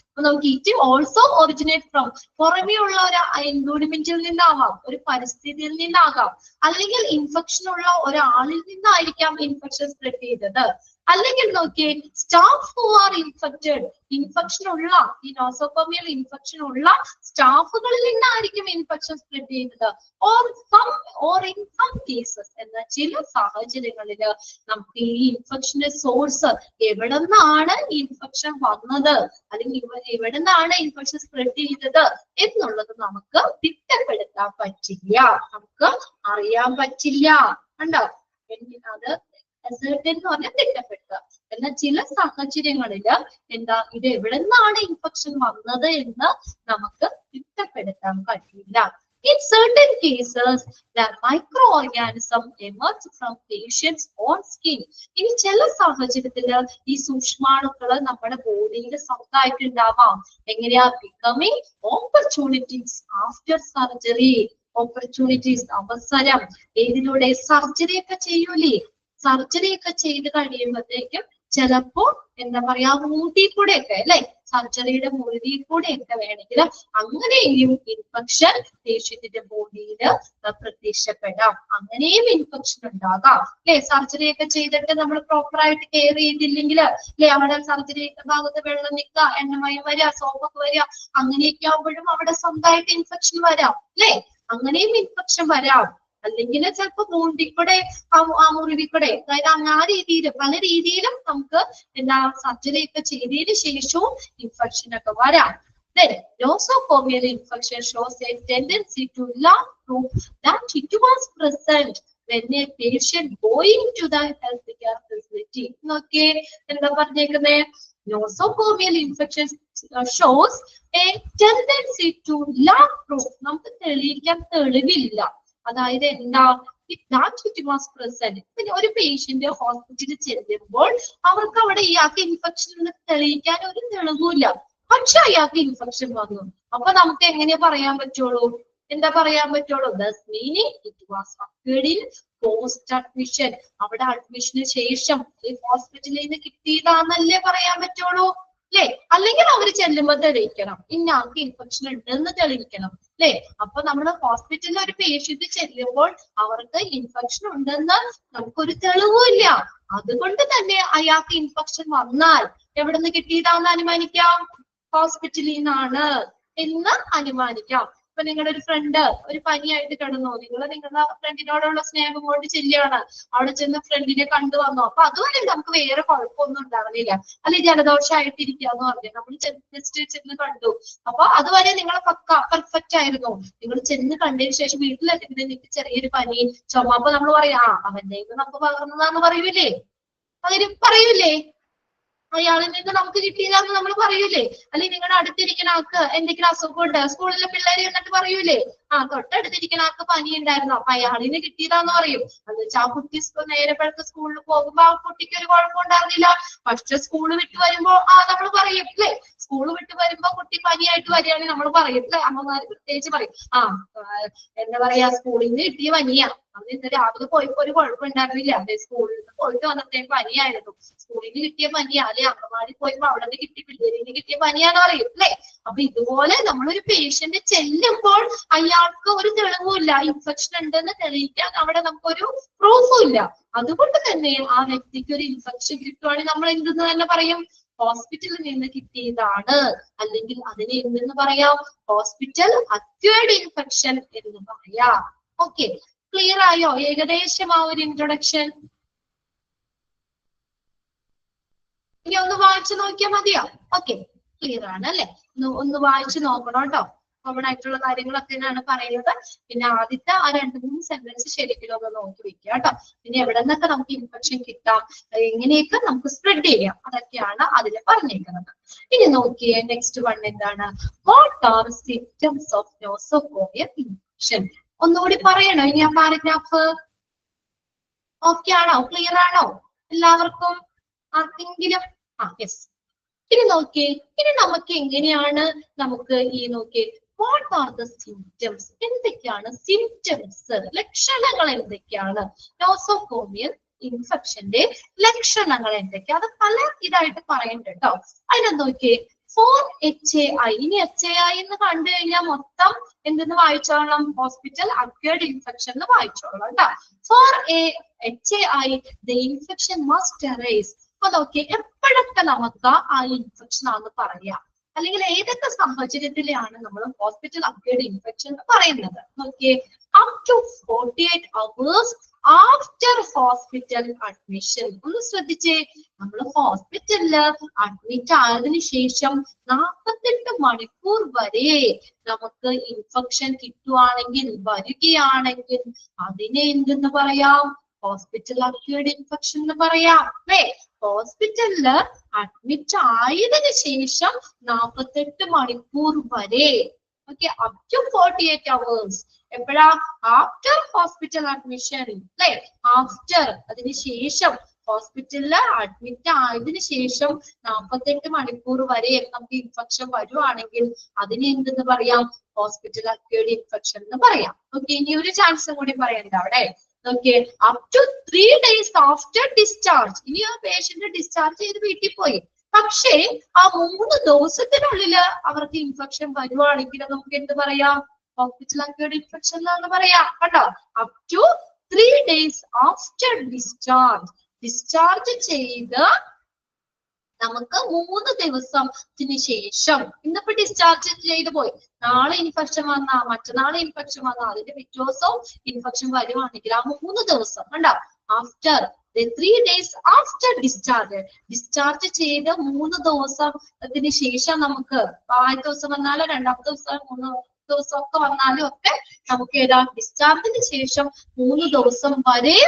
അപ്പൊ നമുക്ക് ഇറ്റ് ഓൾസോ ഒറിജിനേറ്റ് ഫ്രം, പുറമേ ഉള്ള ഒരു എൻവയോൺമെന്റിൽ നിന്നാവാം, ഒരു പരിസ്ഥിതിയിൽ നിന്നാകാം, അല്ലെങ്കിൽ ഇൻഫെക്ഷൻ ഉള്ള ഒരാളിൽ നിന്നായിരിക്കാം ഇൻഫെക്ഷൻ സ്പ്രെഡ് ചെയ്തത്. അല്ലെങ്കിൽ നോക്കിയേ, staff who are infected, infection ഉള്ള, ഈ നോസോകോമിയൽ ഇൻഫെക്ഷൻ ഉള്ള സ്റ്റാഫുകളിൽ നിന്നായിരിക്കും ഇൻഫെക്ഷൻ സ്പ്രെഡ് ചെയ്യുന്നത്. ഓർ ഇൻ സം കേസസ്, എന്ന ചില സാഹചര്യങ്ങളിൽ നമുക്ക് ഈ ഇൻഫെക്ഷന്റെ സോഴ്സ് എവിടെ നിന്നാണ് ഇൻഫെക്ഷൻ വന്നത്, അല്ലെങ്കിൽ എവിടെ നിന്നാണ് ഇൻഫെക്ഷൻ സ്പ്രെഡ് ചെയ്തത് എന്നുള്ളത് നമുക്ക് തിട്ടപ്പെടുത്താൻ പറ്റില്ല, നമുക്ക് അറിയാൻ പറ്റില്ല. കണ്ടോ, അത് അസേർട്ടൻ എന്ന് പറഞ്ഞാൽ തിട്ടപ്പെടുത്തുക. എന്നാൽ ചില സാഹചര്യങ്ങളില് എന്താ, ഇത് എവിടെ നിന്നാണ് ഇൻഫെക്ഷൻ വന്നത് എന്ന് നമുക്ക് തിട്ടപ്പെടുത്താൻ കഴിയില്ല. In certain cases, the microorganism emerge from patient's own skin. ഇനി ചില സാഹചര്യത്തില് ഈ സൂക്ഷ്മാണുക്കള് നമ്മുടെ ബോഡിയിൽ സ്വന്തമായിട്ട് ഉണ്ടാവാം. എങ്ങനെയാ? becoming opportunities after surgery. opportunities, അവസരം ഏതിലൂടെ? സർജറി ഒക്കെ ചെയ്യൂലേ, സർജറി ഒക്കെ ചെയ്ത് കഴിയുമ്പോഴത്തേക്കും ചിലപ്പോ എന്താ പറയാ, മുടി കൂടെ ഒക്കെ അല്ലെ, സർജറിയുടെ മുറിയിൽ കൂടെ ഒക്കെ വേണമെങ്കിൽ അങ്ങനെയും ഇൻഫെക്ഷൻ പേഷ്യന്റിന്റെ ബോഡിയിൽ പ്രത്യക്ഷപ്പെടാം, അങ്ങനെയും ഇൻഫെക്ഷൻ ഉണ്ടാകാം അല്ലെ. സർജറി ഒക്കെ ചെയ്തിട്ട് നമ്മൾ പ്രോപ്പർ ആയിട്ട് കെയർ ചെയ്തില്ലെങ്കിൽ അല്ലെ, അവിടെ സർജറി ഭാഗത്ത് വെള്ളം നിൽക്കുക, എണ്ണമയം വരിക, സോപ്പൊക്കെ വരിക, അങ്ങനെയൊക്കെ ആകുമ്പോഴും അവിടെ സ്വന്തമായിട്ട് ഇൻഫെക്ഷൻ വരാം അല്ലെ, അങ്ങനെയും ഇൻഫെക്ഷൻ വരാം. അല്ലെങ്കിൽ ചിലപ്പോ മുണ്ടിക്കൂടെ, ആ മുറിവിക്കൂടെ, അതായത് ആ രീതിയിൽ പല രീതിയിലും നമുക്ക് എന്താ സർജറി ഒക്കെ ചെയ്തതിന് ശേഷവും ഇൻഫെക്ഷൻ ഒക്കെ വരാം. Then nosocomial infection shows a tendency to lack proof that it was present when a patient going to the healthcare facility. നോക്കിയേ എന്താ പറഞ്ഞേക്കുന്നേ, nosocomial infection shows a tendency to lack proof. നമുക്ക് തെളിയിക്കാൻ തെളിവില്ല, അതായത് എന്താ, പിന്നെ ഒരു പേഷ്യന്റ് ഹോസ്പിറ്റലിൽ ചെല്ലുമ്പോൾ അവർക്ക് അവിടെ ഇയാൾക്ക് ഇൻഫെക്ഷൻ തെളിയിക്കാൻ ഒരു തെളിവില്ല, പക്ഷെ അയാൾക്ക് ഇൻഫെക്ഷൻ വന്നു. അപ്പൊ നമുക്ക് എങ്ങനെ പറയാൻ പറ്റുള്ളൂ, എന്താ പറയാൻ പറ്റുള്ളൂ? Thus meaning it was acquired in post admission. അവിടെ അഡ്മിഷന് ശേഷം ഹോസ്പിറ്റലിൽ നിന്ന് കിട്ടിയതാന്നല്ലേ പറയാൻ പറ്റുള്ളൂ അല്ലെ? അല്ലെങ്കിൽ അവര് ചെല്ലുമ്പോ തെളിയിക്കണം ഇന്ന ആൾക്ക് ഇൻഫെക്ഷൻ ഉണ്ടെന്ന് തെളിയിക്കണം അല്ലെ? അപ്പൊ നമ്മള് ഹോസ്പിറ്റലിൽ ഒരു പേഷ്യന്റ് ചെല്ലുമ്പോൾ അവർക്ക് ഇൻഫെക്ഷൻ ഉണ്ടെന്ന് നമുക്കൊരു തെളിവില്ല. അതുകൊണ്ട് തന്നെ അയാൾക്ക് ഇൻഫെക്ഷൻ വന്നാൽ എവിടെ നിന്ന് കിട്ടിയതാന്ന് അനുമാനിക്കാം? ഹോസ്പിറ്റലിൽ നിന്നാണ് എന്ന് അനുമാനിക്കാം. ഇപ്പൊ നിങ്ങളുടെ ഒരു ഫ്രണ്ട് ഒരു പനിയായിട്ട് കിടന്നു, നിങ്ങളുടെ ഫ്രണ്ടിനോടുള്ള സ്നേഹം കൊണ്ട് ചെല്ലുകയാണ്, അവിടെ ചെന്ന് ഫ്രണ്ടിനെ കണ്ടു വന്നു. അപ്പൊ അതുവരെ നമുക്ക് വേറെ കുഴപ്പമൊന്നും ഉണ്ടാകുന്നില്ല, അല്ലെ? ജലദോഷമായിട്ടിരിക്കാന്ന് പറഞ്ഞു നമ്മൾ ജസ്റ്റ് ചെന്ന് കണ്ടു. അപ്പൊ അതുവരെ നിങ്ങൾ പക്ക പെർഫെക്റ്റ് ആയിരുന്നു. നിങ്ങൾ ചെന്ന് കണ്ടതിന് ശേഷം വീട്ടിലെത്തിയിട്ട് നിങ്ങൾക്ക് ചെറിയൊരു പനി ചുമ, അപ്പൊ നമ്മൾ പറയാ അവന്റെ നമുക്ക് പകർന്നതാന്ന് പറയൂലേ? പറയൂലേ? അയാളിൽ നിന്ന് നമുക്ക് കിട്ടിയതാന്ന് നമ്മൾ പറയൂലേ? അല്ലെങ്കിൽ നിങ്ങളുടെ അടുത്തിരിക്കുന്ന ആൾക്ക് എന്തെങ്കിലും അസുഖമുണ്ട്, സ്കൂളിലെ പിള്ളേരെ എന്നിട്ട് പറയൂലേ? തൊട്ടടുത്തിരിക്കുന്ന ആൾക്ക് പനി ഉണ്ടായിരുന്നു, അപ്പൊ അയാളിന് കിട്ടിയതാന്ന് പറയും. എന്ന് വെച്ചാൽ ആ കുട്ടി നേരെ പഴക്കം സ്കൂളിൽ പോകുമ്പോ ആ കുട്ടിക്ക് ഒരു കുഴപ്പം ഉണ്ടാകുന്നില്ല. പക്ഷെ സ്കൂൾ വിട്ട് വരുമ്പോ നമ്മൾ പറയും അല്ലെ? സ്കൂൾ വിട്ട് വരുമ്പോ കുട്ടി പനിയായിട്ട് വരികയാണെങ്കിൽ നമ്മൾ പറയും അല്ലെ? അമ്മമാര് പ്രത്യേകിച്ച് പറയും എന്താ പറയാ, സ്കൂളിൽ നിന്ന് കിട്ടിയ പനിയാ, അന്ന് ഇന്ന് രാവിലെ പോയപ്പോ ഒരു കുഴപ്പം ഉണ്ടായിരുന്നില്ല, അതെ സ്കൂളിൽ നിന്ന് പോയിട്ട് വന്നപ്പോഴത്തേക്ക് പനിയായിരുന്നു, സ്കൂളിൽ നിന്ന് കിട്ടിയ പനിയാ, അല്ലെ അമ്മമാര് പോയപ്പോ അവിടെ നിന്ന് കിട്ടിയ പിള്ളേരിന് കിട്ടിയ പനിയാന്ന് പറയും അല്ലെ? അപ്പൊ ഇതുപോലെ നമ്മളൊരു പേഷ്യന്റ് ചെല്ലുമ്പോൾ അയാൾക്ക് ഒരു തെളിവുമില്ല, ഇൻഫെക്ഷൻ ഉണ്ടെന്ന് തെളിയിക്കാൻ അവിടെ നമുക്കൊരു പ്രൂഫും ഇല്ല. അതുകൊണ്ട് തന്നെ ആ വ്യക്തിക്ക് ഒരു ഇൻഫെക്ഷൻ കിട്ടുവാണെങ്കിൽ നമ്മൾ എന്തെന്ന് തന്നെ പറയും? ഹോസ്പിറ്റലിൽ നിന്ന് കിട്ടിയതാണ്, അല്ലെങ്കിൽ അതിനെ എന്തെന്ന് പറയാം? ഹോസ്പിറ്റൽ അക്വേർഡ് ഇൻഫെക്ഷൻ എന്ന് പറയാം. ഓക്കെ, ക്ലിയർ ആയോ ഏകദേശം ആ ഒരു ഇൻട്രൊഡക്ഷൻ? ഇനി ഒന്ന് വായിച്ചു നോക്കിയാൽ മതിയോ? ഓക്കെ, ക്ലിയർ ആണ് അല്ലെ? ഒന്ന് വായിച്ചു നോക്കണം കേട്ടോ. കോമൺ ആയിട്ടുള്ള കാര്യങ്ങളൊക്കെ തന്നെയാണ് പറയുന്നത്. പിന്നെ ആദ്യത്തെ ആ 2-3 സെന്റൻസ് ശരിക്കും ഒന്ന് നോക്കി വെക്കുക കേട്ടോ. പിന്നെ എവിടെ നിന്നൊക്കെ നമുക്ക് ഇൻഫെക്ഷൻ കിട്ടാം, എങ്ങനെയൊക്കെ നമുക്ക് സ്പ്രെഡ് ചെയ്യാം, അതൊക്കെയാണ് അതിൽ പറഞ്ഞേക്കുന്നത്. ഇനി നോക്കിയേ, നെക്സ്റ്റ് വൺ എന്താണ്? What are symptoms of nosocomial infection? ഒന്നുകൂടി പറയണോ ഇനി ആ പാരഗ്രാഫ്? ഓക്കെ ആണോ? ക്ലിയർ ആണോ എല്ലാവർക്കും? ആർക്കെങ്കിലും? യെസ്. ഇനി നോക്കിയേ, ഇനി നമുക്ക് എങ്ങനെയാണ് നമുക്ക് ഈ നോക്കിയേ, വാട്ട് ആർ ദ സിംപ്റ്റംസ്? എന്തൊക്കെയാണ് സിംപ്റ്റംസ്? ലക്ഷണങ്ങൾ എന്തൊക്കെയാണ്? നോസോകോമിയൽ ഇൻഫെക്ഷന്റെ ലക്ഷണങ്ങൾ എന്തൊക്കെയാ? അത് പല ഇതായിട്ട് പറയുന്നുണ്ട് കേട്ടോ. അതിനെ നോക്കിയേ, ഫോർ HAI. ഇനി HAI എന്ന് കണ്ടു കഴിഞ്ഞാൽ മൊത്തം എന്തെന്ന് വായിച്ചോളാം? ഹോസ്പിറ്റൽ അക്വേർഡ് ഇൻഫെക്ഷൻ എന്ന് വായിച്ചോളാം കേട്ടോ. For HAI the infection must arise. അപ്പൊ നോക്കിയേ, എപ്പോഴൊക്കെ നമുക്ക് ആ ഇൻഫെക്ഷൻ ആണെന്ന് പറയാം, അല്ലെങ്കിൽ ഏതൊക്കെ സാഹചര്യത്തിലാണ് നമ്മൾ ഹോസ്പിറ്റൽ അക്വേർഡ് ഇൻഫെക്ഷൻ എന്ന് പറയുന്നത്? നോക്കിയേ, up to 48 hours after hospital admission. ഒന്ന് ശ്രദ്ധിച്ചേ, നമ്മൾ ഹോസ്പിറ്റലില് അഡ്മിറ്റ് ആയതിനു ശേഷം 48 മണിക്കൂർ വരെ നമുക്ക് ഇൻഫെക്ഷൻ കിട്ടുവാണെങ്കിൽ, വരികയാണെങ്കിൽ അതിനെ എന്തെന്ന് പറയാം? ഹോസ്പിറ്റൽ അക്വേർഡ് ഇൻഫെക്ഷൻ എന്ന് പറയാം അല്ലേ? ഹോസ്പിറ്റലില് അഡ്മിറ്റ് ആയതിനു ശേഷം 48 മണിക്കൂർ വരെ, ഓക്കെ, അപ് ടു 48 hours. എപ്പോഴാ? ആഫ്റ്റർ ഹോസ്പിറ്റൽ അഡ്മിഷൻ അല്ലെ? ആഫ്റ്റർ, അതിനുശേഷം ഹോസ്പിറ്റലില് അഡ്മിറ്റ് ആയതിനു ശേഷം 48 മണിക്കൂർ വരെ നമുക്ക് ഇൻഫെക്ഷൻ വരുവാണെങ്കിൽ അതിനെ എന്തെന്ന് പറയാം? ഹോസ്പിറ്റൽ അക്വേർഡ് ഇൻഫെക്ഷൻ എന്ന് പറയാം. ഓക്കെ, ഇനി ഒരു ചാൻസും കൂടി പറയണ്ട അവിടെ. Okay, up to 3 days after discharge. ഇനി ആ പേഷ്യന്റ് ഡിസ്ചാർജ് ചെയ്ത് വീട്ടിൽ പോയി, പക്ഷേ ആ 3 ദിവസത്തിനുള്ളില് അവർക്ക് ഇൻഫെക്ഷൻ വരുവാണെങ്കിൽ നമുക്ക് എന്ത് പറയാം? ഹോസ്പിറ്റൽ അക്വേർഡ് ഇൻഫെക്ഷൻ എന്നാണ് പറയാം കേട്ടോ. Up to 3 days after discharge. Discharge ചെയ്ത് നമുക്ക് 3 ദിവസത്തിന് ശേഷം, ഇന്നിപ്പോ ഡിസ്ചാർജ് ചെയ്ത് പോയി, നാളെ ഇൻഫെക്ഷൻ വന്നാ, മറ്റന്നാൾ ഇൻഫെക്ഷൻ വന്നാ, അതിന്റെ പിറ്റേ ദിവസം ഇൻഫെക്ഷൻ വരുവാണെങ്കിൽ ആ 3 ദിവസം കണ്ടോ, after 3 days after discharge. Discharge ചെയ്ത് 3 ദിവസത്തിന് ശേഷം നമുക്ക് ആദ്യത്തെ ദിവസം വന്നാലോ രണ്ടാമത്തെ ദിവസം 3 ദിവസം ഒക്കെ വന്നാലും ഒക്കെ നമുക്ക് ഏതാ? ഡിസ്ചാർജിന് ശേഷം 3 ദിവസം വരെ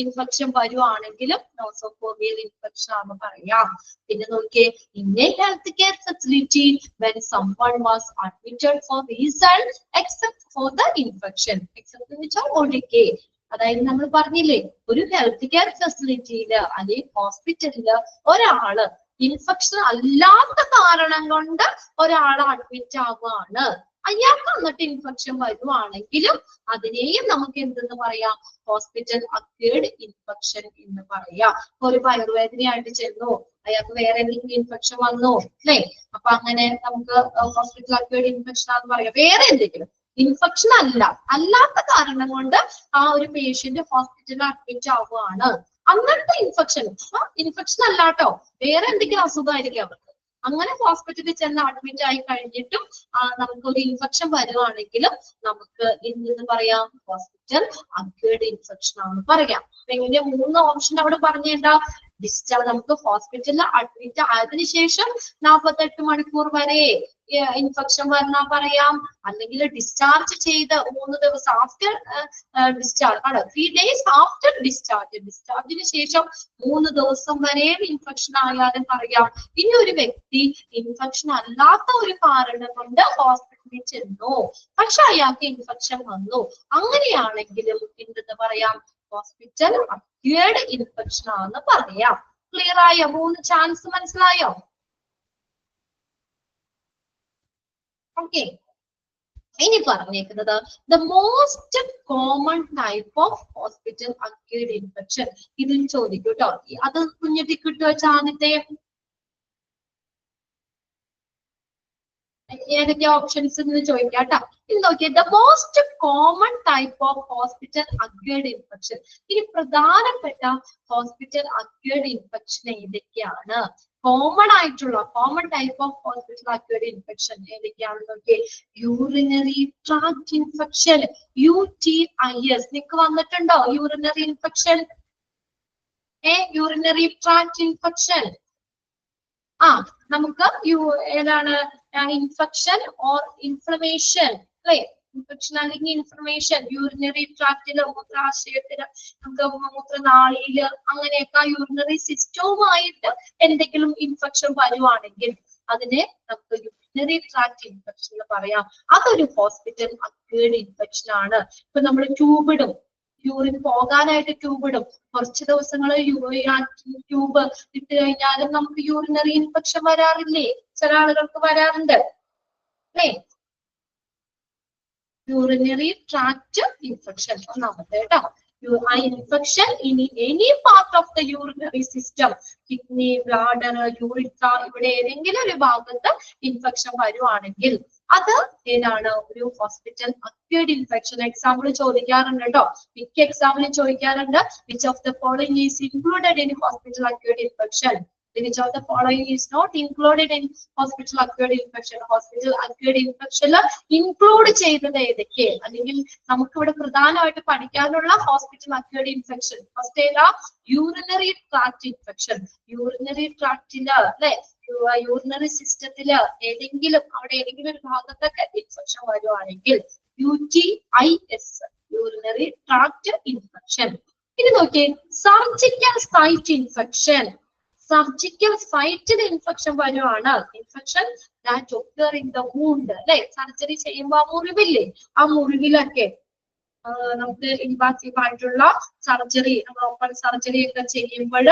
ഇൻഫെക്ഷൻ വരുവാണെങ്കിലും നോസോകോമിയൽ ഇൻഫെക്ഷൻ ആണെന്ന് പറയാം. പിന്നെ നോക്കിയേ, in A health care facility when someone was admitted for reason except for the infection. except എന്ന് വെച്ചാൽ ഒഴികെ, അതായത് നമ്മൾ പറഞ്ഞില്ലേ, ഒരു ഹെൽത്ത് കെയർ ഫെസിലിറ്റിയില് അല്ലെങ്കിൽ ഹോസ്പിറ്റലില് ഒരാള് ഇൻഫെക്ഷൻ അല്ലാത്ത കാരണം കൊണ്ട് ഒരാൾ അഡ്മിറ്റ് ആവുകയാണ്, അയാൾക്ക് എന്നിട്ട് ഇൻഫെക്ഷൻ വരുവാണെങ്കിലും അതിനെയും നമുക്ക് എന്തെന്ന് പറയാം, ഹോസ്പിറ്റൽ അക്വേർഡ് ഇൻഫെക്ഷൻ എന്ന് പറയാം. ഒരു വയറുവേദനയായിട്ട് ചെന്നു, അയാൾക്ക് വേറെ എന്തെങ്കിലും ഇൻഫെക്ഷൻ വന്നു അല്ലേ, അപ്പൊ അങ്ങനെ നമുക്ക് ഹോസ്പിറ്റൽ അക്വേർഡ് ഇൻഫെക്ഷൻ ആണെന്ന് പറയാം. വേറെ എന്തെങ്കിലും ഇൻഫെക്ഷൻ അല്ലാത്ത കാരണം കൊണ്ട് ആ ഒരു പേഷ്യന്റ് ഹോസ്പിറ്റലിൽ അഡ്മിറ്റ് ആവുകയാണ്, അങ്ങനത്തെ ഇൻഫെക്ഷൻ അല്ലാട്ടോ, വേറെ എന്തെങ്കിലും അസുഖമായിരിക്കും അവർക്ക്. അങ്ങനെ ഹോസ്പിറ്റലിൽ ചെന്ന് അഡ്മിറ്റ് ആയി കഴിഞ്ഞിട്ടും നമുക്കൊരു ഇൻഫെക്ഷൻ വരുവാണെങ്കിലും നമുക്ക് എന്തെന്ന് പറയാം, ഹോസ്പിറ്റൽ അക്വേർഡ് ഇൻഫെക്ഷൻ ആണെന്ന് പറയാം. എങ്ങനെ 3 ഓപ്ഷൻ അവിടെ പറഞ്ഞേണ്ട. ഡിസ്ചാർജ്, നമുക്ക് ഹോസ്പിറ്റലിൽ അഡ്മിറ്റ് ആയതിനു ശേഷം 48 മണിക്കൂർ വരെ ഇൻഫെക്ഷൻ വന്നാ പറയാം, അല്ലെങ്കിൽ ഡിസ്ചാർജ് ചെയ്ത് 3 ദിവസം ആഫ്റ്റർ ഡിസ്ചാർജ് ആണ്, 3 days ആഫ്റ്റർ ഡിസ്ചാർജിന് ശേഷം 3 ദിവസം വരെയും ഇൻഫെക്ഷൻ ആയാലും പറയാം. ഇനി ഒരു വ്യക്തി ഇൻഫെക്ഷൻ അല്ലാത്ത ഒരു കാരണം കൊണ്ട് ഹോസ്പിറ്റലിൽ ചെന്നു, പക്ഷെ അയാൾക്ക് ഇൻഫെക്ഷൻ വന്നു, അങ്ങനെയാണെങ്കിലും എന്തെന്ന് പറയാം, ഹോസ്പിറ്റൽ അക്വേർഡ് ഇൻഫെക്ഷൻ ആണെന്ന് പറയാം. ക്ലിയർ ആയോ? 3 ചാൻസ് മനസ്സിലായോ? ഓക്കെ. ഇനി പറഞ്ഞേക്കുന്നത് the most common type of hospital acquired infection. ഇതിൽ ചോദിക്കും കേട്ടോ, അത് കുഞ്ഞിട്ടി കിട്ടുമോ? ആദ്യത്തെ ഏതൊക്കെ ഓപ്ഷൻസ് എന്ന് ചോദിക്കാം കേട്ടോ. ഇത് നോക്കിയേ, the most common type of hospital acquired infection. ഇനി പ്രധാനപ്പെട്ട ഹോസ്പിറ്റൽ അക്വേർഡ് ഇൻഫെക്ഷൻ ഏതൊക്കെയാണ്? Common type of hospital acquired infection ഏതൊക്കെയാണെന്ന് നോക്കിയേ. Urinary tract infection, UTIs. നിങ്ങൾക്ക് വന്നിട്ടുണ്ടോ urinary infection? Urinary tract infection. നമുക്ക് ഏതാണ് ഇൻഫെക്ഷൻ ഓർ ഇൻഫ്ലമേഷൻ അല്ലെ? ഇൻഫെക്ഷൻ അല്ലെങ്കിൽ ഇൻഫ്ലമേഷൻ യൂറിനറി ട്രാക്റ്റില്, മൂത്രാശയത്തില്, നമുക്ക് മൂത്രനാളിയില്, അങ്ങനെയൊക്കെ യൂറിനറി സിസ്റ്റവുമായിട്ട് എന്തെങ്കിലും ഇൻഫെക്ഷൻ വരുവാണെങ്കിൽ അതിനെ നമുക്ക് യൂറിനറി ട്രാക്ട് ഇൻഫെക്ഷൻ എന്ന് പറയാം. അതൊരു ഹോസ്പിറ്റൽ അക്വേർഡ് ഇൻഫെക്ഷൻ ആണ്. ഇപ്പൊ നമ്മൾ ട്യൂബ് ഇടും, യൂറിൻ പോകാനായിട്ട് ട്യൂബ് ഇടും, കുറച്ച് ദിവസങ്ങൾ ട്യൂബ് ഇട്ട് കഴിഞ്ഞാലും നമുക്ക് യൂറിനറി ഇൻഫെക്ഷൻ വരാറില്ലേ? ചില ആളുകൾക്ക് വരാറുണ്ട് അല്ലേ? യൂറിനറി ട്രാക്ട് ഇൻഫെക്ഷൻ ഒന്നാമത്തെ കേട്ടോ. Infection in any part of the urinary system, kidney, bladder, urethra, ഇവിടെ ഏതെങ്കിലും ഒരു ഭാഗത്ത് ഇൻഫെക്ഷൻ വരുവാണെങ്കിൽ അത് ഏതാണ്? ഒരു ഹോസ്പിറ്റൽ അക്വേർഡ് ഇൻഫെക്ഷൻ. എക്സാമ്പിൾ ചോദിക്കാറുണ്ട് കേട്ടോ, മിക്ക എക്സാമ്പിളും ചോദിക്കാറുണ്ട്. Which of the following is included in hospital acquired infection? Which of the following is not included in hospital acquired infection? Hospital acquired infection include ചെയ്തത് ഏതൊക്കെ? അല്ലെങ്കിൽ നമുക്ക് ഇവിടെ പ്രധാനമായിട്ട് പഠിക്കാനുള്ള ഹോസ്പിറ്റൽ അക്വേർഡ് ഇൻഫെക്ഷൻ ഫസ്റ്റ് ഏതാ? Urinary tract infection. യൂറിനറി ട്രാക്റ്റില് അല്ലെ, urinary സിസ്റ്റത്തില് ഏതെങ്കിലും അവിടെ ഏതെങ്കിലും ഒരു ഭാഗത്തൊക്കെ ഇൻഫെക്ഷൻ വരുവാണെങ്കിൽ UTIs, യൂറിനറി ട്രാക്ട് ഇൻഫെക്ഷൻ. ഇനി നോക്കിയേ, സർജിക്കൽ സൈറ്റ് ഇൻഫെക്ഷൻ. സർജിക്കൽ സൈറ്റിൽ ഇൻഫെക്ഷൻ വരുവാണ്. Infection that occur in the wound അല്ലെ? സർജറി ചെയ്യുമ്പോൾ ആ മുറിവില്ലേ, ആ മുറിവിലൊക്കെ നമുക്ക് ഇൻവാസീവ് ആയിട്ടുള്ള സർജറി, ഓപ്പൺ സർജറി ഒക്കെ ചെയ്യുമ്പോൾ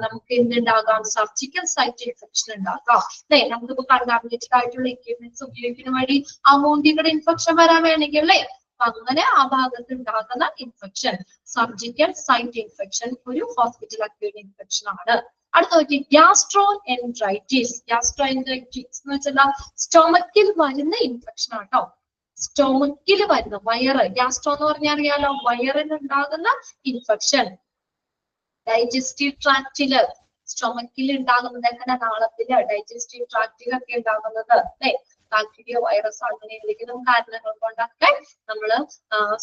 നമുക്ക് എന്തുണ്ടാകാം? സർജിക്കൽ സൈറ്റ് ഇൻഫെക്ഷൻ ഉണ്ടാകാം അല്ലെ? നമുക്കിപ്പോ കണ്ടാമിനേറ്റഡ് ആയിട്ടുള്ള എക്യുപ്മെന്റ്സ് ഉപയോഗിക്കുന്ന വഴി ആ വൂണ്ടിയുടെ ഇൻഫെക്ഷൻ വരാൻ വേണമെങ്കിൽ അല്ലെ, അങ്ങനെ ആ ഭാഗത്ത് ഉണ്ടാകുന്ന ഇൻഫെക്ഷൻ സർജിക്കൽ സൈറ്റ് ഇൻഫെക്ഷൻ ഒരു ഹോസ്പിറ്റൽ അക്വേർഡ് ഇൻഫെക്ഷൻ ആണ്. അടുത്ത നോക്കി, ഗ്യാസ്ട്രോഎൻട്രൈറ്റിസ്. ഗ്യാസ്ട്രോഎൻട്രൈറ്റിസ് എന്ന് വെച്ചാൽ സ്റ്റൊമക്കിൽ വരുന്ന ഇൻഫെക്ഷൻ ആട്ടോ. സ്റ്റൊമക്കിൽ വരുന്ന, വയറ്, ഗ്യാസ്ട്രോ എന്ന് പറഞ്ഞാൽ അറിയാലോ, വയറിൽ ഉണ്ടാകുന്ന ഇൻഫെക്ഷൻ. ഡൈജസ്റ്റീവ് ട്രാക്റ്റില്, സ്റ്റൊമക്കിൽ ഉണ്ടാകുന്നത്, ദഹനനാളത്തില്, ഡൈജസ്റ്റീവ് ട്രാക്റ്റിലൊക്കെ ഉണ്ടാകുന്നത് അല്ലെ, ബാക്ടീരിയ, വൈറസ്, അങ്ങനെ എന്തെങ്കിലും കാരണങ്ങൾ കൊണ്ടൊക്കെ നമ്മള്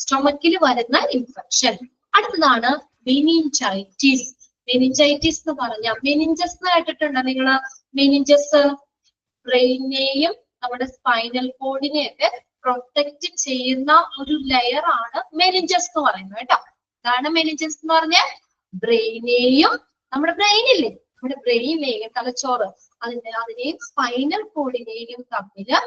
സ്റ്റൊമക്കിൽ വരുന്ന ഇൻഫെക്ഷൻ. അടുത്തതാണ് മെനിഞ്ചൈറ്റിസ്. മെനിഞ്ചൈറ്റിസ് എന്ന് പറഞ്ഞാൽ, മെനിഞ്ചസ് കേട്ടിട്ടുണ്ടോ നിങ്ങള്? മെനിഞ്ചസ് ബ്രെയിനെയും നമ്മുടെ സ്പൈനൽ കോഡിനെയൊക്കെ പ്രൊട്ടക്ട് ചെയ്യുന്ന ഒരു ലെയർ ആണ് മെനിഞ്ചസ് എന്ന് പറയുന്നത് കേട്ടോ. അതാണ് മെനിഞ്ചസ് എന്ന് പറഞ്ഞാൽ, ബ്രെയിനെയും, നമ്മുടെ ബ്രെയിനില്ലേ, നമ്മുടെ ബ്രെയിനിനെയും, തലച്ചോറ്, അതിനെയും സ്പൈനൽ കോഡിനെയും തമ്മില്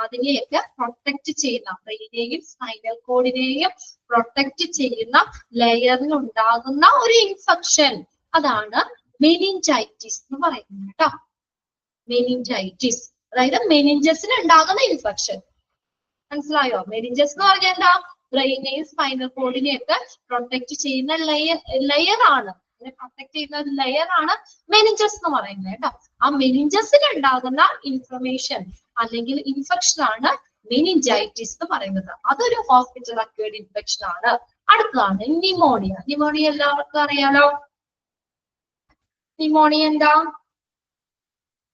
അതിനെയൊക്കെ പ്രൊട്ടക്ട് ചെയ്യുന്ന, ബ്രെയിനെയും സ്പൈനൽ കോഡിനെയും പ്രൊട്ടക്ട് ചെയ്യുന്ന ലെയറിൽ ഉണ്ടാകുന്ന ഒരു ഇൻഫെക്ഷൻ, അതാണ് മെനിഞ്ചൈറ്റിസ് എന്ന് പറയുന്നത് കേട്ടോ. മെനിഞ്ചൈറ്റിസ്. അതായത് മെനിഞ്ചസിന് ഉണ്ടാകുന്ന ഇൻഫെക്ഷൻ. മനസ്സിലായോ? മെനിഞ്ചസ് എന്ന് പറഞ്ഞാൽ എന്താ? ബ്രെയിനെയും സ്പൈനൽ കോഡിനെയും ഒക്കെ പ്രൊട്ടക്ട് ചെയ്യുന്ന ലെയർ ആണ്. പ്രൊട്ടക്ട് ചെയ്യുന്ന ലെയർ ആണ് മെനിഞ്ചസ് എന്ന് പറയുന്നത് കേട്ടോ. ആ മെനിഞ്ചസിൽ ഉണ്ടാകുന്ന ഇൻഫ്ലമേഷൻ അല്ലെങ്കിൽ ഇൻഫെക്ഷൻ ആണ് മെനിഞ്ചൈറ്റിസ് എന്ന് പറയുന്നത്. അതൊരു ഹോസ്പിറ്റൽ അക്വേർഡ് ഇൻഫെക്ഷൻ ആണ്. അടുത്തതാണ് ന്യൂമോണിയ. ന്യൂമോണിയ എല്ലാവർക്കും അറിയാലോ. ന്യൂമോണിയ എന്താ?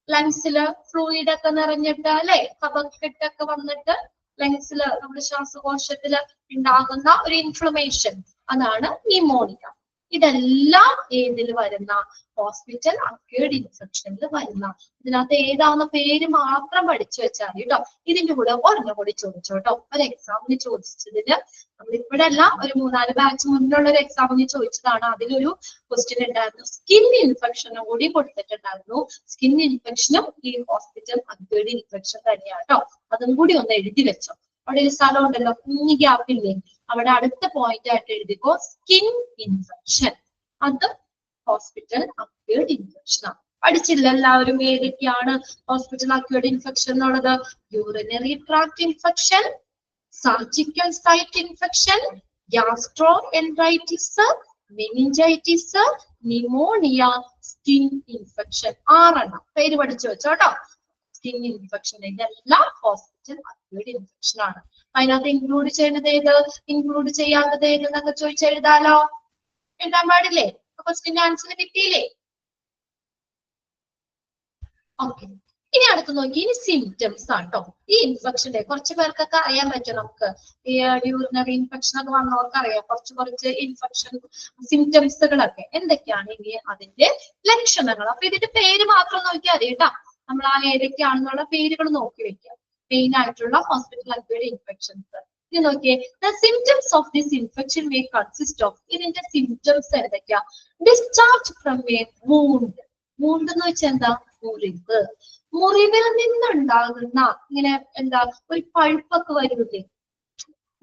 ലങ്സില് ഫ്ലൂയിഡ് ഒക്കെ നിറഞ്ഞിട്ട് അല്ലെ, കഫക്കെട്ടൊക്കെ വന്നിട്ട് ലങ്സില് നമ്മുടെ ശ്വാസകോശത്തില് ഉണ്ടാകുന്ന ഒരു ഇൻഫ്ലമേഷൻ, അതാണ് ന്യൂമോണിയ. ഇതെല്ലാം ഏതിൽ വരുന്ന? ഹോസ്പിറ്റൽ അക്വേർഡ് ഇൻഫെക്ഷനിൽ വരുന്ന. ഇതിനകത്ത് ഏതാവുന്ന പേര് മാത്രം പഠിച്ചു വെച്ചാൽ മതി കേട്ടോ. ഇതിന്റെ കൂടെ ഒരെണ്ണം കൂടി ചോദിച്ചു കേട്ടോ. ഒരു എക്സാമിന് ചോദിച്ചതിന് നമ്മളിവിടെ അല്ല, ഒരു 3-4 ബാച്ച് മുന്നിലുള്ള ഒരു എക്സാമിന് ചോദിച്ചതാണ്. അതിലൊരു ക്വസ്റ്റ്യൻ ഉണ്ടായിരുന്നു. സ്കിൻ ഇൻഫെക്ഷനും കൂടി കൊടുത്തിട്ടുണ്ടായിരുന്നു. സ്കിൻ ഇൻഫെക്ഷനും ഈ ഹോസ്പിറ്റൽ അക്വേർഡ് ഇൻഫെക്ഷൻ തന്നെയാണ് കേട്ടോ. അതും കൂടി ഒന്ന് എഴുതി വെച്ചോ. അവിടെ ഒരു സ്ഥലം ഉണ്ടല്ലോ, കുഞ്ഞി ഗ്യാപ്പില്ലേ, അവിടെ അടുത്ത പോയിന്റ് ആയിട്ട് എഴുതിക്കോ സ്കിൻ ഇൻഫെക്ഷൻ. അത് ഹോസ്പിറ്റൽ അക്വേർഡ് ഇൻഫെക്ഷൻ ആണ്. പഠിച്ചില്ല എല്ലാവരും ഏതൊക്കെയാണ് ഹോസ്പിറ്റൽ അക്വേർഡ് ഇൻഫെക്ഷൻ എന്നുള്ളത്? Urinary tract infection, surgical site infection, gastroenteritis, meningitis, pneumonia, skin infection. 6 എണ്ണം പേര് പഠിച്ചു വെച്ചോ കേട്ടോ. സ്കിൻ ഇൻഫെക്ഷൻ ഇതെല്ലാം ഹോസ്പിറ്റൽ അക്വേർഡ് ഇൻഫെക്ഷൻ ആണ്. അതിനകത്ത് ഇൻക്ലൂഡ് ചെയ്യുന്നത് ഏത്, ഇൻക്ലൂഡ് ചെയ്യാത്തത് ഏത് എന്നൊക്കെ ചോദിച്ചെഴുതാലോ. എഴുതാൻ പാടില്ലേ? ക്വസ്റ്റ്യൻ ആൻസർ കിട്ടിയില്ലേ? ഓക്കെ, ഇനി അടുത്ത് നോക്കി. ഇനി സിംറ്റംസ് ആണ് കേട്ടോ. ഈ ഇൻഫെക്ഷന്റെ കുറച്ച് പേർക്കൊക്കെ അറിയാൻ പറ്റും. നമുക്ക് ഈ യൂറിനറി ഇൻഫെക്ഷൻ ഒക്കെ വന്നവർക്ക് അറിയാം കുറച്ച് ഇൻഫെക്ഷൻ സിംറ്റംസുകളൊക്കെ എന്തൊക്കെയാണ്. ഇനി അതിന്റെ ലക്ഷണങ്ങൾ. അപ്പൊ ഇതിന്റെ പേര് മാത്രം നോക്കിയാൽ മതി കേട്ടോ. നമ്മൾ ആ ഏതൊക്കെയാണെന്നുള്ള പേരുകൾ നോക്കി വെക്കുക. മെയിൻ ആയിട്ടുള്ള ഹോസ്പിറ്റൽ അക്വേർഡ് ഇൻഫെക്ഷൻസ്. ഇത് നോക്കിയേ. The symptoms of this infection may consist of. ഇതിന്റെ സിംറ്റംസ് എന്തൊക്കെയാ? Discharge from a wound. wound എന്ന് വെച്ചാൽ എന്താ? മുറിവ്. മുറിവിൽ നിന്നുണ്ടാകുന്ന ഇങ്ങനെ എന്താ ഒരു പഴുപ്പൊക്കെ വരുന്നില്ലേ?